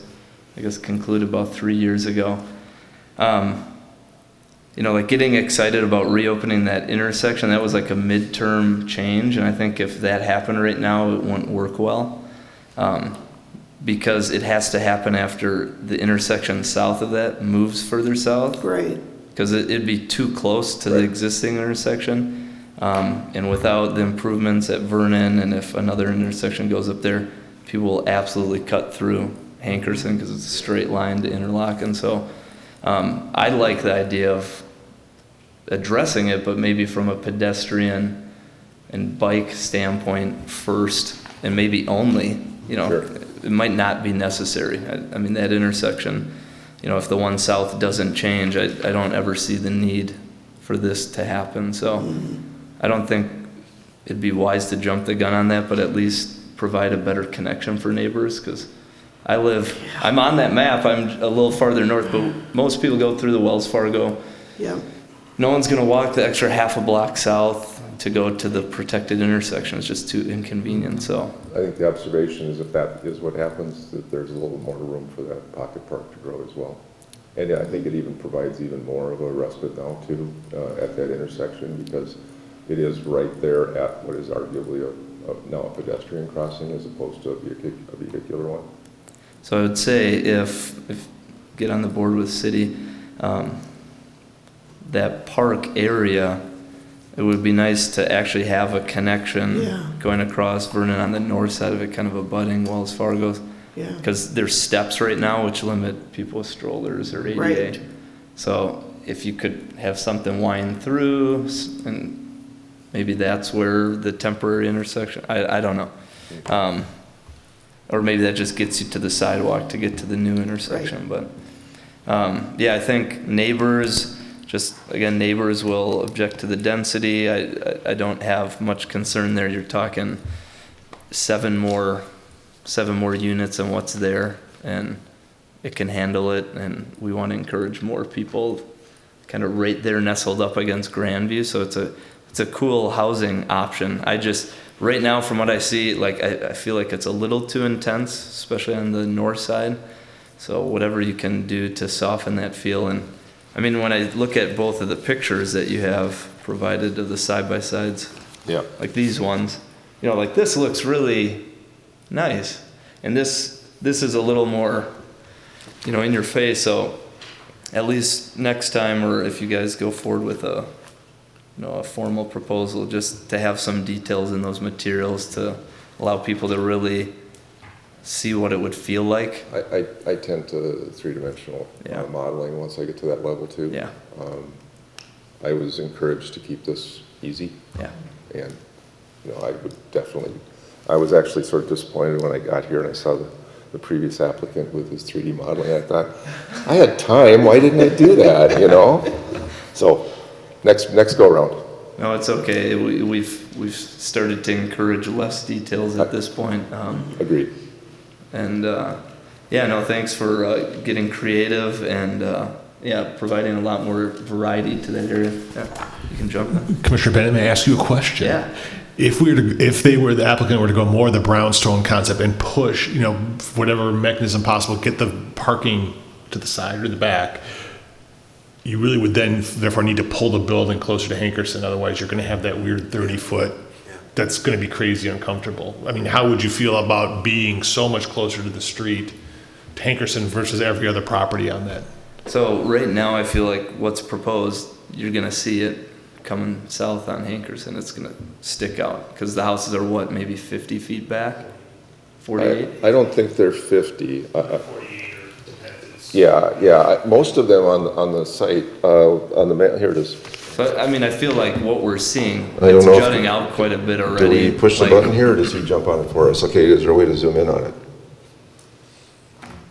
I guess, concluded about 3 years ago. You know, like getting excited about reopening that intersection, that was like a midterm change. And I think if that happened right now, it wouldn't work well. Because it has to happen after the intersection south of that moves further south. Right. Because it'd be too close to the existing intersection. And without the improvements at Vernon, and if another intersection goes up there, people will absolutely cut through Hankerson because it's a straight line to interlock. And so I like the idea of addressing it, but maybe from a pedestrian and bike standpoint first, and maybe only, you know, it might not be necessary. I mean, that intersection, you know, if the one south doesn't change, I don't ever see the need for this to happen. So I don't think it'd be wise to jump the gun on that, but at least provide a better connection for neighbors, because I'm on that map, I'm a little farther north, but most people go through the Wells Fargo. Yeah. No one's gonna walk the extra half a block south to go to the protected intersection. It's just too inconvenient, so. I think the observation is if that is what happens, that there's a little more room for that pocket park to grow as well. And I think it even provides even more of a respite now too, at that intersection, because it is right there at what is arguably now a pedestrian crossing as opposed to a vehicular one. So I would say if get on the board with city, that park area, it would be nice to actually have a connection going across Vernon on the north side of it, kind of abutting Wells Fargo. Yeah. Because there's steps right now which limit people with strollers or ADA. Right. So if you could have something wind through, and maybe that's where the temporary intersection, I don't know. Or maybe that just gets you to the sidewalk to get to the new intersection. Right. But yeah, I think neighbors will object to the density. I don't have much concern there. You're talking seven more units than what's there, and it can handle it. And we want to encourage more people kind of right there nestled up against Grandview. So it's a cool housing option. Right now, from what I see, like I feel like it's a little too intense, especially on the north side. So whatever you can do to soften that feel. And I mean, when I look at both of the pictures that you have provided of the side-by-sides, like these ones, you know, like this looks really nice. And this is a little more, you know, in your face. So at least next time, or if you guys go forward with a formal proposal, just to have some details in those materials to allow people to really see what it would feel like. I tend to three-dimensional modeling once I get to that level too. Yeah. I was encouraged to keep this easy. Yeah. And I was actually sort of disappointed when I got here and I saw the previous applicant with his 3D modeling. I thought, I had time, why didn't I do that, you know? So next go around. No, it's okay. We've started to encourage less details at this point. Agreed. And thanks for getting creative and providing a lot more variety to that area. Yeah, you can jump in. Commissioner Bennett, may I ask you a question? Yeah. If the applicant were to go more the brownstone concept and push, you know, whatever mechanism possible, get the parking to the side or the back, you really would then therefore need to pull the building closer to Hankerson. Otherwise, you're going to have that weird 30-foot. That's going to be crazy uncomfortable. I mean, how would you feel about being so much closer to the street, to Hankerson, versus every other property on that? So right now, I feel like what's proposed, you're going to see it coming south on Hankerson. It's going to stick out because the houses are what, maybe 50 feet back? 48? I don't think they're 50. Yeah. Most of them on the site, on the map, here it is. So, I mean, I feel like what we're seeing, I don't it's know if- jutting out quite a bit Do already. we push the like- button here, or does he jump on it for us? Okay, is there a way to zoom in on it?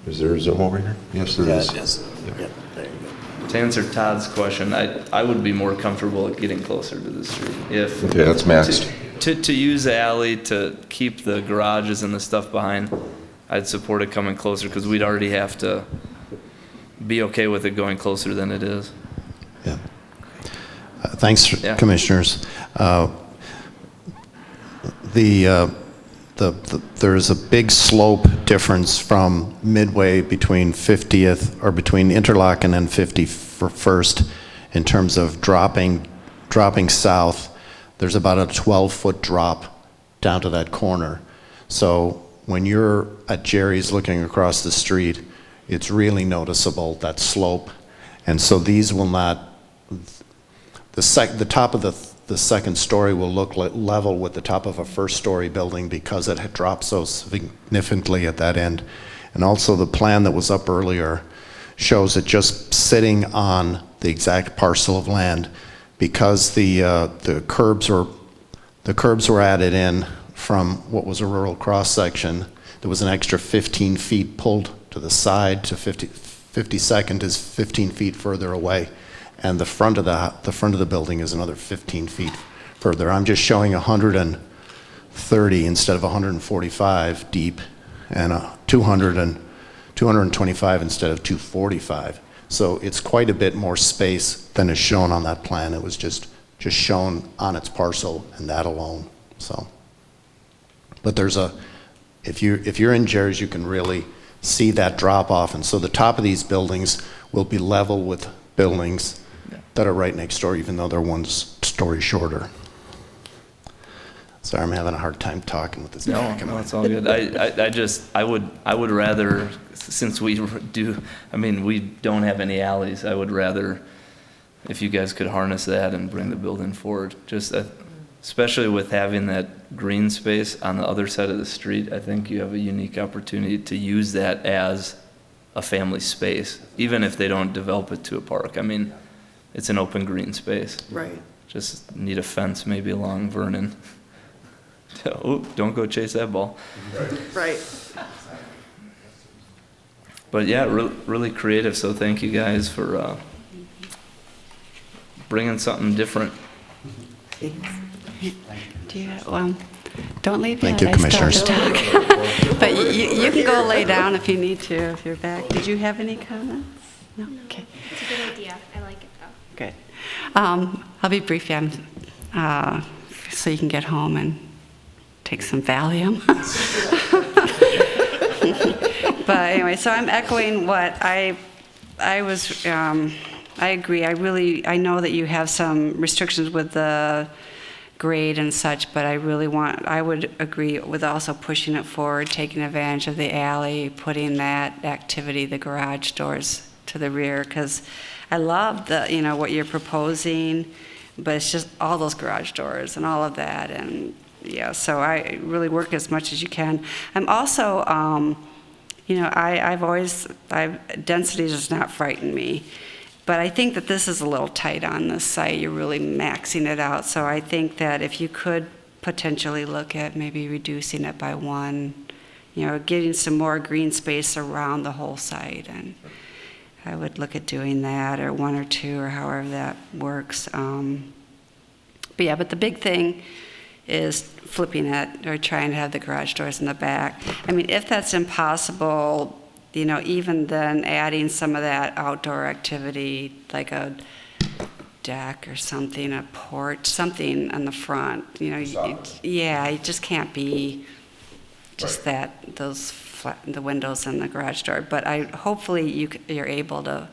Is there a zoom over here? Yes, there is. Yes. Yeah, there you go. To answer Todd's question, I would be more comfortable getting closer to the street. If Okay, that's maxed. To use the alley to keep the garages and the stuff behind, I'd support it coming closer because we'd already have to be okay with it going closer than it is. Yeah. Thanks, Yeah. Commissioners. There's a big slope difference from midway between 50th, or between Interlochen and 51st, in terms of dropping south. There's about a 12-foot drop down to that corner. So when you're at Jerry's looking across the street, it's really noticeable, that slope. And so these will not, the top of the second story will look level with the top of a first-story building because it drops so significantly at that end. And also the plan that was up earlier shows it just sitting on the exact parcel of land, because the curbs were added in from what was a rural cross-section. There was an extra 15 feet pulled to the side to 52nd is 15 feet further away. And the front of the building is another 15 feet further. I'm just showing 130 instead of 145 deep, and 225 instead of 245. So it's quite a bit more space than is shown on that plan. It was just shown on its parcel and that alone. So, but if you're in Jerry's, you can really see that drop off, and so the top of these buildings will be level with buildings that are right next door, even though they're one story shorter. Sorry, I'm having a hard time talking with this. No, it's all good. I would rather, since we don't have any alleys, I would rather if you guys could harness that and bring the building forward. Just especially with having that green space on the other side of the street, I think you have a unique opportunity to use that as a family space, even if they don't develop it to a park. I mean, it's an open green space. Right. Just need a fence maybe along Vernon. Oh, don't go chase that ball. Right. But yeah, really creative, so thank you guys for bringing something different. Do you, don't leave Thank yet. you, Commissioners. But you can go lay down if you need to, if you're back. Did you have any comments? No? Okay. It's a good idea. I like it though. Good. I'll be brief, so you can get home and take some Valium. But anyway, so I'm echoing what I agree. I know that you have some restrictions with the grade and such, but I would agree with also pushing it forward, taking advantage of the alley, putting that activity, the garage doors to the rear, because I love what you're proposing, but it's just all those garage doors and all of that, and yeah, so I really work as much as you can. I'm also, density does not frighten me, but I think that this is a little tight on this site. You're really maxing it out, so I think that if you could potentially look at maybe reducing it by one, getting some more green space around the whole site, and I would look at doing that, or one or two, or however that works. But the big thing is flipping it, or trying to have the garage doors in the back. I mean, if that's impossible, even then adding some of that outdoor activity, like a deck or something, a porch, something on the front, you just can't be just that, the windows and the garage door. But hopefully you're able to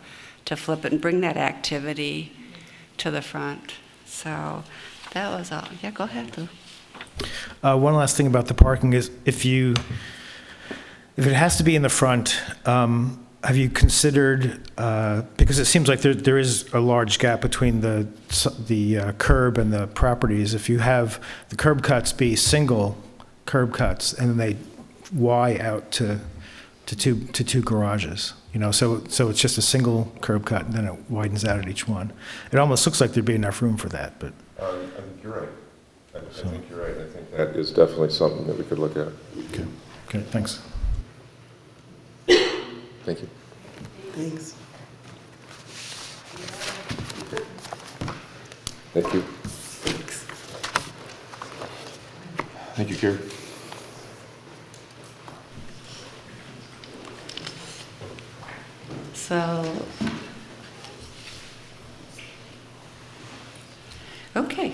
flip it and bring that activity to the front. So that was all. Yeah, go ahead, Lou. One last thing about the parking is if it has to be in the front, have you considered, because it seems like there is a large gap between the curb and the properties, if you have the curb cuts be single curb cuts and then they Y out to to two garages. So it's just a single curb cut, and then it widens out at each one. It almost looks like there'd be enough room for that, but. I think you're right. I think you're right. I think that is definitely something that we could look at. Okay, thanks. Thank you. Thanks. Thank you. Thanks. Thank you, Carrie. So, okay.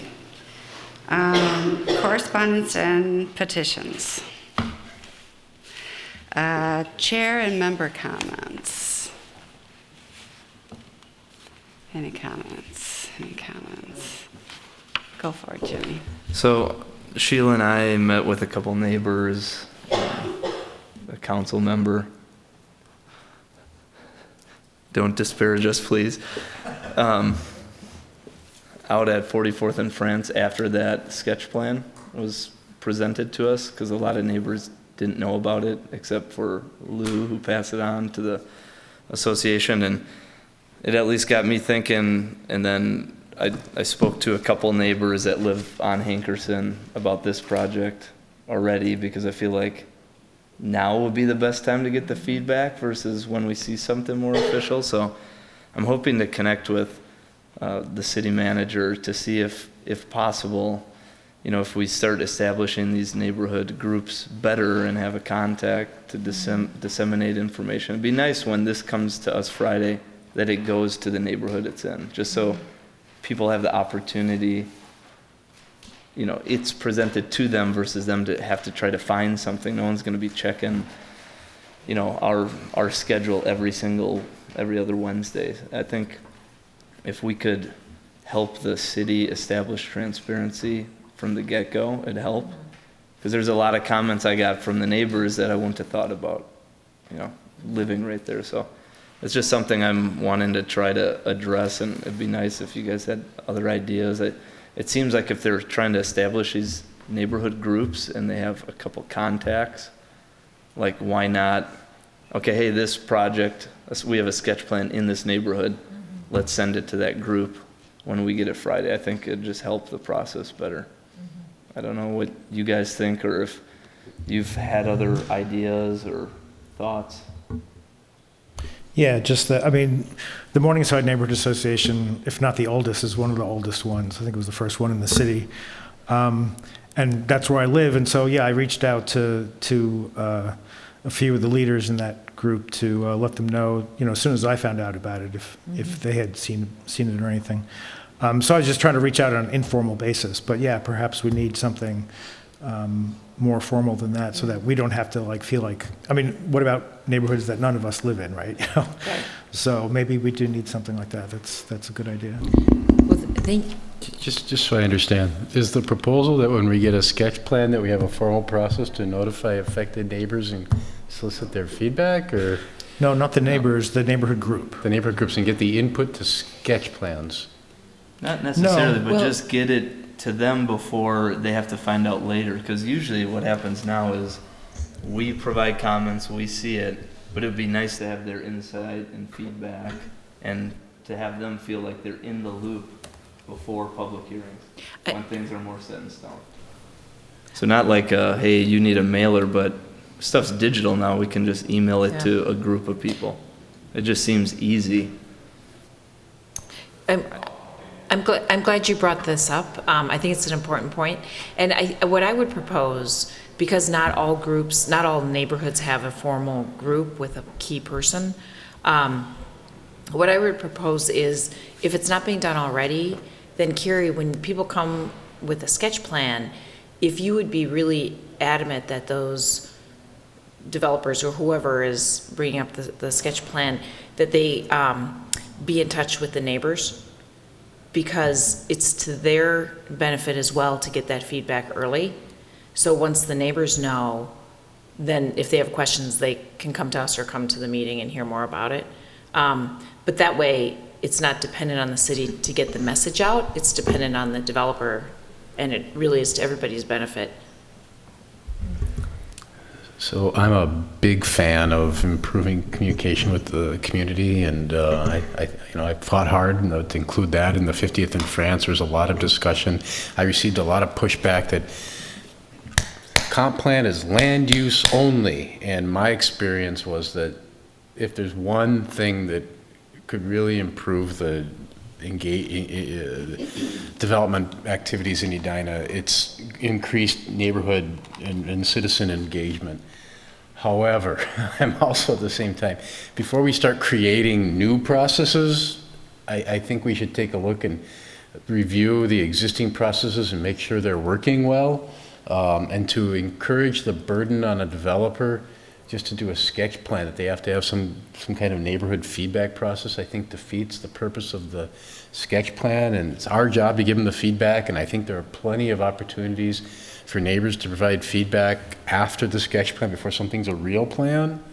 Correspondence and petitions. Chair and member comments. Any comments? Any comments? Go for it, Jimmy. So Sheila and I met with a couple neighbors, a council member. Don't disparage us, please. Out at 44th and France after that sketch plan was presented to us, because a lot of neighbors didn't know about it except for Lou, who passed it on to the association, and it at least got me thinking. And then I spoke to a couple neighbors that live on Hankerson about this project already, because I feel like now would be the best time to get the feedback versus when we see something more official. So I'm hoping to connect with the city manager to see if possible, if we start establishing these neighborhood groups better and have a contact to disseminate information. It'd be nice when this comes to us Friday that it goes to the neighborhood it's in, just so people have the opportunity, it's presented to them versus them to have to try to find something. No one's going to be checking, our schedule every other Wednesday. I think if we could help the city establish transparency from the get-go, it'd help. Because there's a lot of comments I got from the neighbors that I wouldn't have thought about, living right there. So it's just something I'm wanting to try to address, and it'd be nice if you guys had other ideas. It seems like if they're trying to establish these neighborhood groups and they have a couple contacts, like why not, okay, hey, this project, we have a sketch plan in this neighborhood, let's send it to that group when we get it Friday. I think it'd just help the process better. I don't know what you guys think, or if you've had other ideas or thoughts. Yeah, just the Morningside Neighborhood Association, if not the oldest, is one of the oldest ones. I think it was the first one in the city. And that's where I live. And so, yeah, I reached out to a few of the leaders in that group to let them know, as soon as I found out about it, if they had seen it or anything. So I was just trying to reach out on an informal basis. But yeah, perhaps we need something more formal than that, so that we don't have to feel like, what about neighborhoods that none of us live in, right? Right. So maybe we do need something like that. That's a good idea. Well, thank you. Just so I understand, is the proposal that when we get a sketch plan that we have a formal process to notify affected neighbors and solicit their feedback, or? No, not the neighbors, the neighborhood group. The neighborhood groups, and get the input to sketch plans? Not necessarily, No. but just get it to them before they have to find out later. Because usually what happens now is we provide comments, we see it, but it would be nice to have their insight and feedback, and to have them feel like they're in the loop before public hearings, when things are more set in stone. So not like, hey, you need a mailer, but stuff's digital now. We can just email it to a group of people. It just seems easy. I'm glad you brought this up. I think it's an important point. And what I would propose, because not all groups, not all neighborhoods have a formal group with a key person, what I would propose is, if it's not being done already, then Carrie, when people come with a sketch plan, if you would be really adamant that those developers or whoever is bringing up the sketch plan, that they be in touch with the neighbors, because it's to their benefit as well to get that feedback early. So once the neighbors know, then if they have questions, they can come to us or come to the meeting and hear more about it. But that way, it's not dependent on the city to get the message out. It's dependent on the developer, and it really is to everybody's benefit. So I'm a big fan of improving communication with the community, and I fought hard to include that in the 50th in France. There was a lot of discussion. I received a lot of pushback that comp plan is land use only, and my experience was that if there's one thing that could really improve the development activities in Edina, it's increased neighborhood and citizen engagement. However, I'm also at the same time, before we start creating new processes, I think we should take a look and review the existing processes and make sure they're working well, and to encourage the burden on a developer just to do a sketch plan, that they have to have some kind of neighborhood feedback process, I think defeats the purpose of the sketch plan, and it's our job to give them the feedback, and I think there are plenty of opportunities for neighbors to provide feedback after the sketch plan before something's a real plan.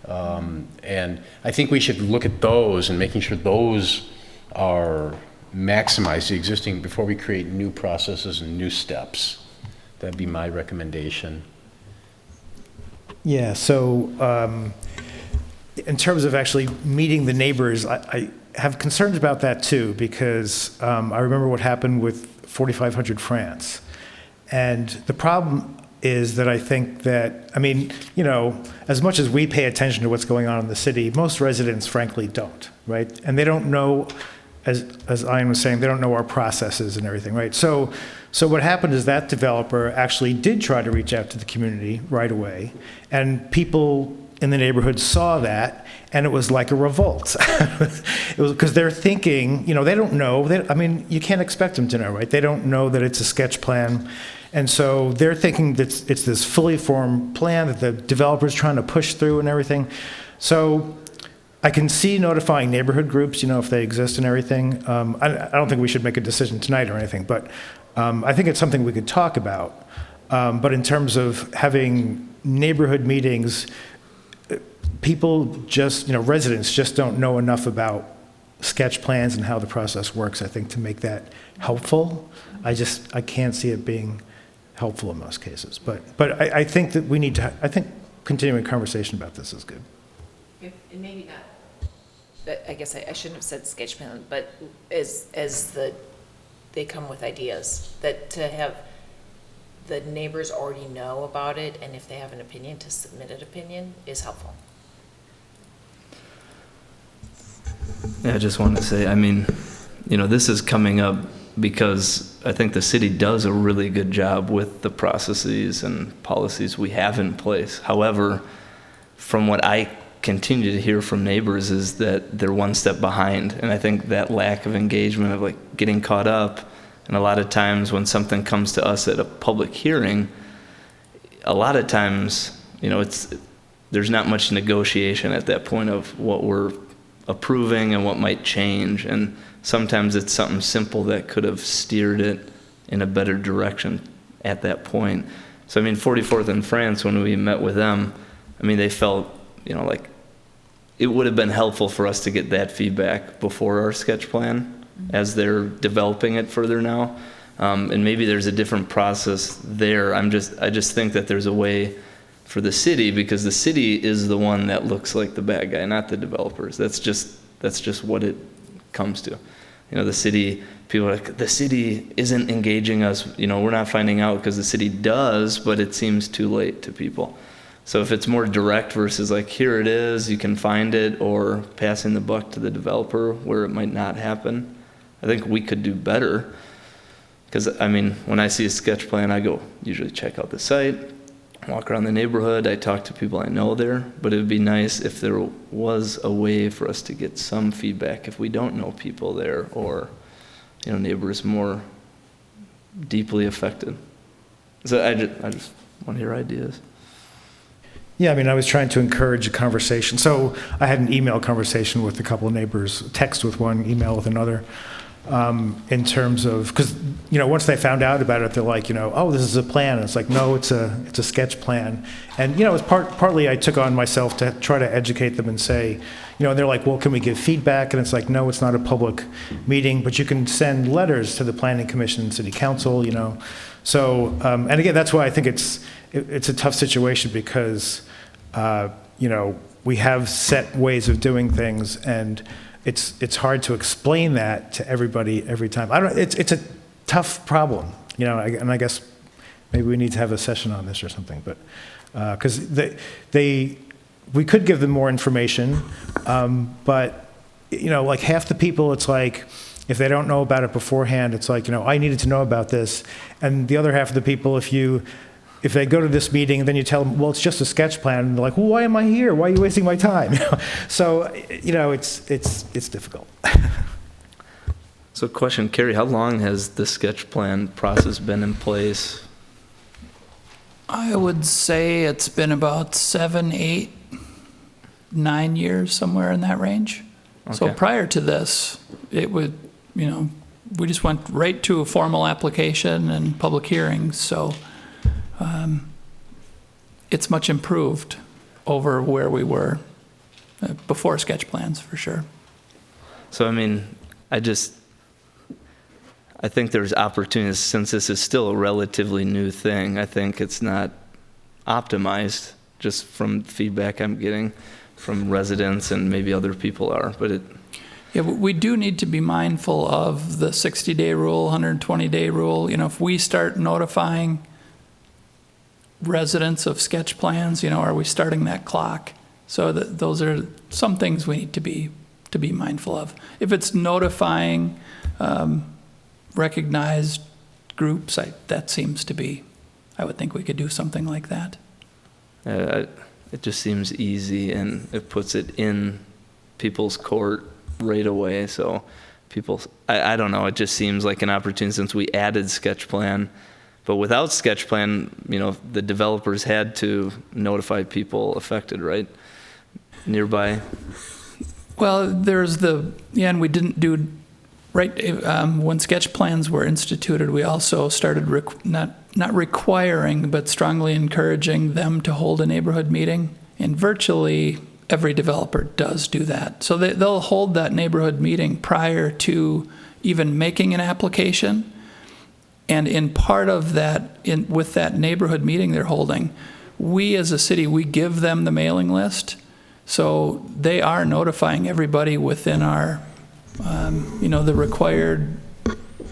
And I think we should look at those and making sure those are maximized, the existing, before we create new processes and new steps. That'd be my recommendation. Yeah, so in terms of actually meeting the neighbors, I have concerns about that too, because I remember what happened with 4500 France. And the problem is that I think that, I mean, you know, as much as we pay attention to what's going on in the city, most residents frankly don't, right? And they don't know, as Ian was saying, they don't know our processes and everything, right? So what happened is that developer actually did try to reach out to the community right away, and people in the neighborhood saw that, and it was like a revolt. It was because they're thinking, you know, they don't know. I mean, you can't expect them to know, right? They don't know that it's a sketch plan. And so they're thinking that it's this fully formed plan that the developer's trying to push through and everything. So I can see notifying neighborhood groups, you know, if they exist and everything. I don't think we should make a decision tonight or anything, but I think it's something we could talk about. But in terms of having neighborhood meetings, people just, you know, residents just don't know enough about sketch plans and how the process works, I think, to make that helpful. I can't see it being helpful in most cases. But I think that we need to, I think continuing conversation about this is good. And maybe not, but I guess I shouldn't have said sketch plan, but they come with ideas, that to have the neighbors already know about it, and if they have an opinion, to submit an opinion is helpful. Yeah, I just want to say, I mean, you know, this is coming up because I think the city does a really good job with the processes and policies we have in place. However, from what I continue to hear from neighbors is that they're one step behind. And I think that lack of engagement, of like getting caught up, and a lot of times when something comes to us at a public hearing, a lot of times, you know, there's not much negotiation at that point of what we're approving and what might change. And sometimes it's something simple that could have steered it in a better direction at that point. So, I mean, 44th in France, when we met with them, I mean, they felt, you know, like it would have been helpful for us to get that feedback before our sketch plan as they're developing it further now. And maybe there's a different process there. I just think that there's a way for the city, because the city is the one that looks like the bad guy, not the developers. That's just what it comes to. You know, the city, people are like, the city isn't engaging us. You know, we're not finding out because the city does, but it seems too late to people. So if it's more direct versus like, here it is, you can find it, or passing the buck to the developer where it might not happen, I think we could do better. Because, I mean, when I see a sketch plan, I go usually check out the site, walk around the neighborhood, I talk to people I know there, but it would be nice if there was a way for us to get some feedback if we don't know people there, or, you know, neighbors more deeply affected. So I just want to hear ideas. Yeah, I mean, I was trying to encourage a conversation. So I had an email conversation with a couple of neighbors, text with one, email with another, in terms of, because, you know, once they found out about it, they're like, you know, oh, this is a plan. And it's like, no, it's a sketch plan. And, you know, it's partly I took on myself to try to educate them and say, you know, and they're like, well, can we give feedback? And it's like, no, it's not a public meeting, but you can send letters to the Planning Commission and City Council, you know. So, and again, that's why I think it's a tough situation because, you know, we have set ways of doing things, and it's hard to explain that to everybody every time. It's a tough problem, you know, and I guess maybe we need to have a session on this or something, but, because we could give them more information, but, you know, like half the people, it's like, if they don't know about it beforehand, it's like, you know, I needed to know about this. And the other half of the people, if they go to this meeting and then you tell them, well, it's just a sketch plan, and they're like, well, why am I here? Why are you wasting my time? So, you know, it's difficult. So question, Carrie, how long has the sketch plan process been in place? I would say it's been about 7, 8, 9 years, somewhere in that range. Okay. So prior to this, it would, you know, we just went right to a formal application and public hearings. So it's much improved over where we were before sketch plans, for sure. So, I mean, I think there's opportunities, since this is still a relatively new thing. I think it's not optimized, just from feedback I'm getting from residents, and maybe other people are, but Yeah, we do need to be mindful of the 60-day rule, 120-day rule. You know, if we start notifying residents of sketch plans, you know, are we starting that clock? So those are some things we need to be mindful of. If it's notifying recognized groups, that seems to be, I would think we could do something like that. it just seems easy, and it puts it in people's court right away. So people, I don't know, it just seems like an opportunity, since we added sketch plan. But without sketch plan, you know, the developers had to notify people affected, right? Nearby. Well, there's and we didn't do, right, when sketch plans were instituted, we also started not requiring, but strongly encouraging them to hold a neighborhood meeting. And virtually every developer does do that. So they'll hold that neighborhood meeting prior to even making an application. And in part of that, with that neighborhood meeting they're holding, we as a city, we give them the mailing list. So they are notifying everybody within our, the required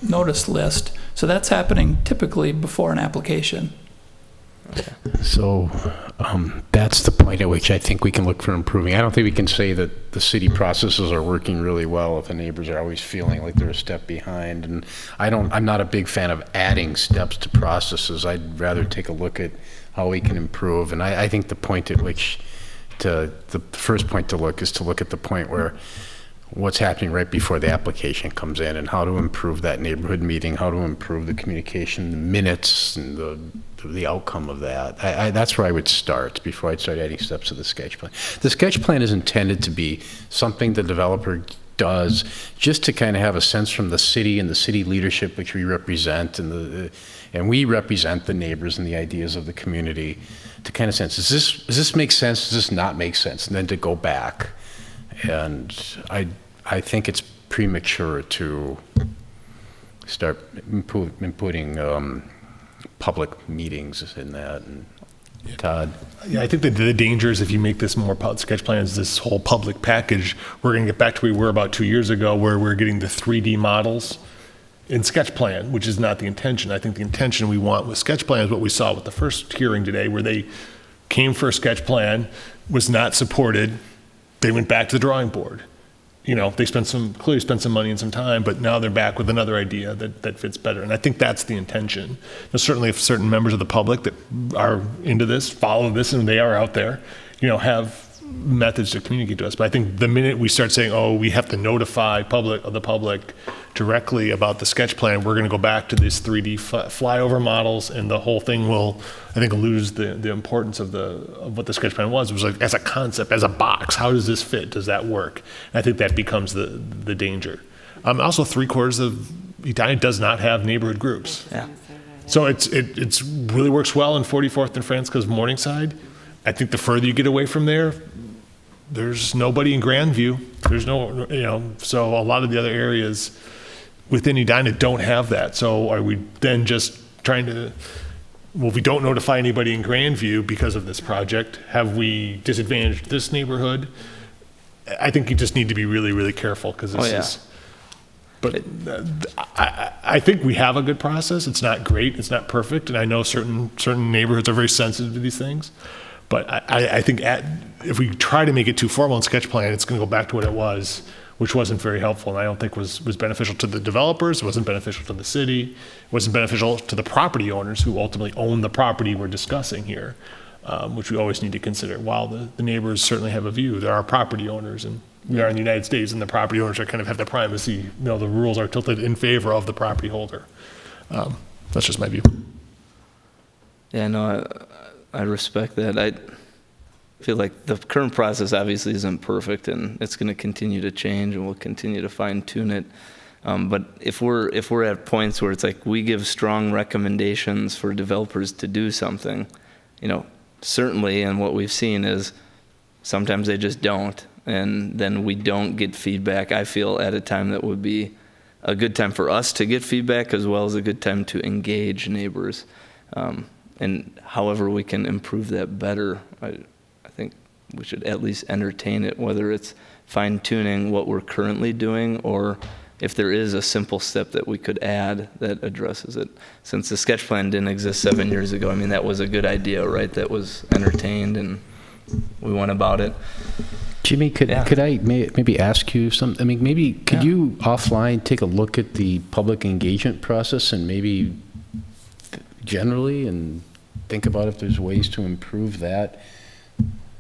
notice list. So that's happening typically before an application. Okay. So that's the point at which I think we can look for improving. I don't think we can say that the city processes are working really well if the neighbors are always feeling like they're a step behind. And I'm not a big fan of adding steps to processes. I'd rather take a look at how we can improve. And I think the point at which the first point to look is to look at the point where what's happening right before the application comes in, and how to improve that neighborhood meeting, how to improve the communication, the minutes, and the outcome of that. That's where I would start before I'd start adding steps to the sketch plan. The sketch plan is intended to be something the developer does just to kind of have a sense from the city and the city leadership, which we represent, and we represent the neighbors and the ideas of the community, to kind of sense, does this make sense? Does this not make sense? And then to go back. And I think it's premature to start inputting public meetings in that. And Todd? Yeah, I think that the danger is if you make this more sketch plans, this whole public package, we're going to get back to where we were about 2 years ago, where we're getting the 3D models in sketch plan, which is not the intention. I think the intention we want with sketch plan is what we saw with the first hearing today, where they came for a sketch plan, was not supported. They went back to the drawing board. You know, they clearly spent some money and some time, but now they're back with another idea that fits better. And I think that's the intention. Now, certainly if certain members of the public that are into this, follow this, and they are out there, have methods to communicate to us. But I think the minute we start saying, oh, we have to notify the public directly about the sketch plan, we're going to go back to these 3D flyover models, and the whole thing will, I think, lose the importance of what the sketch plan was. It was like, as a concept, as a box, how does this fit? Does that work? And I think that becomes the danger. Also, 3/4 of Edina does not have neighborhood groups. Yeah. So it's really works well in 44th and Francisco's Morningside. I think the further you get away from there, there's nobody in Grandview. There's no, so a lot of the other areas within Edina don't have that. So are we then just trying to well, if we don't notify anybody in Grandview because of this project, have we disadvantaged this neighborhood? I think you just need to be really, really careful because this is. But I think we have a good process. It's not great. It's not perfect. And I know certain neighborhoods are very sensitive to these things. But I think if we try to make it too formal in sketch plan, it's going to go back to what it was, which wasn't very helpful. And I don't think was beneficial to the developers. It wasn't beneficial to the city. It wasn't beneficial to the property owners who ultimately own the property we're discussing here, which we always need to consider. While the neighbors certainly have a view, there are property owners, and we are in the United States, and the property owners are kind of have the primacy. The rules are tilted in favor of the property holder. That's just my view. Yeah, no, I respect that. I feel like the current process obviously isn't perfect, and it's going to continue to change, and we'll continue to fine tune it. But if we're at points where it's like we give strong recommendations for developers to do something, certainly, and what we've seen is sometimes they just don't. And then we don't get feedback, I feel, at a time that would be a good time for us to get feedback as well as a good time to engage neighbors. And however we can improve that better, I think we should at least entertain it, whether it's fine-tuning what we're currently doing or if there is a simple step that we could add that addresses it. Since the sketch plan didn't exist 7 years ago, that was a good idea, right? That was entertained and we went about it. Jimmy, could I maybe ask you something? Maybe could you offline take a look at the public engagement process and maybe generally and think about if there's ways to improve that?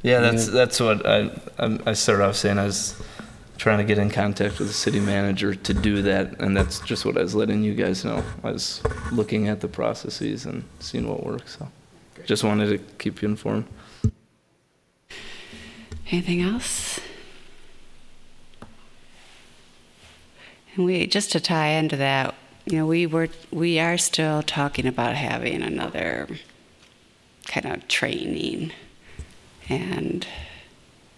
Yeah, that's what I started off saying. I was trying to get in contact with the city manager to do that, and that's just what I was letting you guys know. I was looking at the processes and seeing what works. So just wanted to keep you informed. Anything else? And just to tie into that, we are still talking about having another kind of training and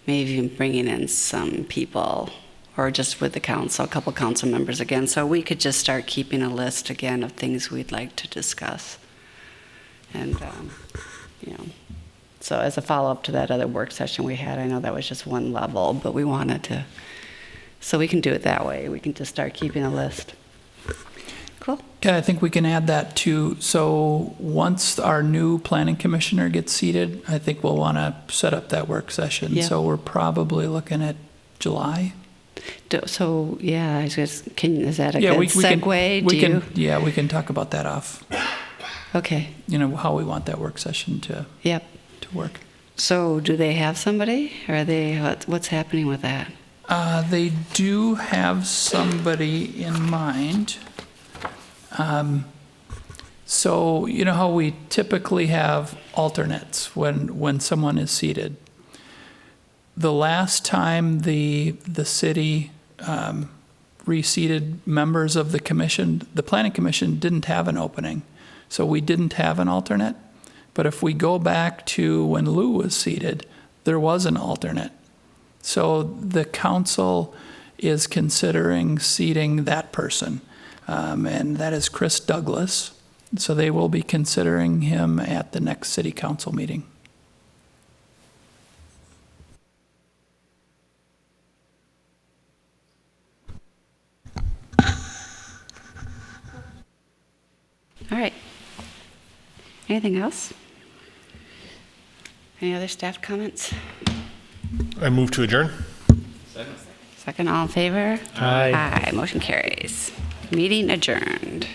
maybe even bringing in some people or just with the council, a couple council members again, so we could just start keeping a list again of things we'd like to discuss. And, so as a follow-up to that other work session we had, I know that was just one level, but we wanted to, so we can do it that way. We can just start keeping a list. Cool. Yeah, I think we can add that too. So once our new planning commissioner gets seated, I think we'll want to set up that work session. Yeah. So we're probably looking at July. So yeah, is that a good segue? We can talk about that off. Okay. How we want that work session to work. So do they have somebody? Or are they? What's happening with that? They do have somebody in mind. So you know how we typically have alternates when someone is seated. The last time the city reseated members of the commission, the planning commission didn't have an opening, so we didn't have an alternate. But if we go back to when Lou was seated, there was an alternate. So the council is considering seating that person, and that is Chris Douglas. So they will be considering him at the next city council meeting. All right. Anything else? Any other staff comments? I move to adjourn. Second, all in favor? Aye. Aye. Motion carries. Meeting adjourned.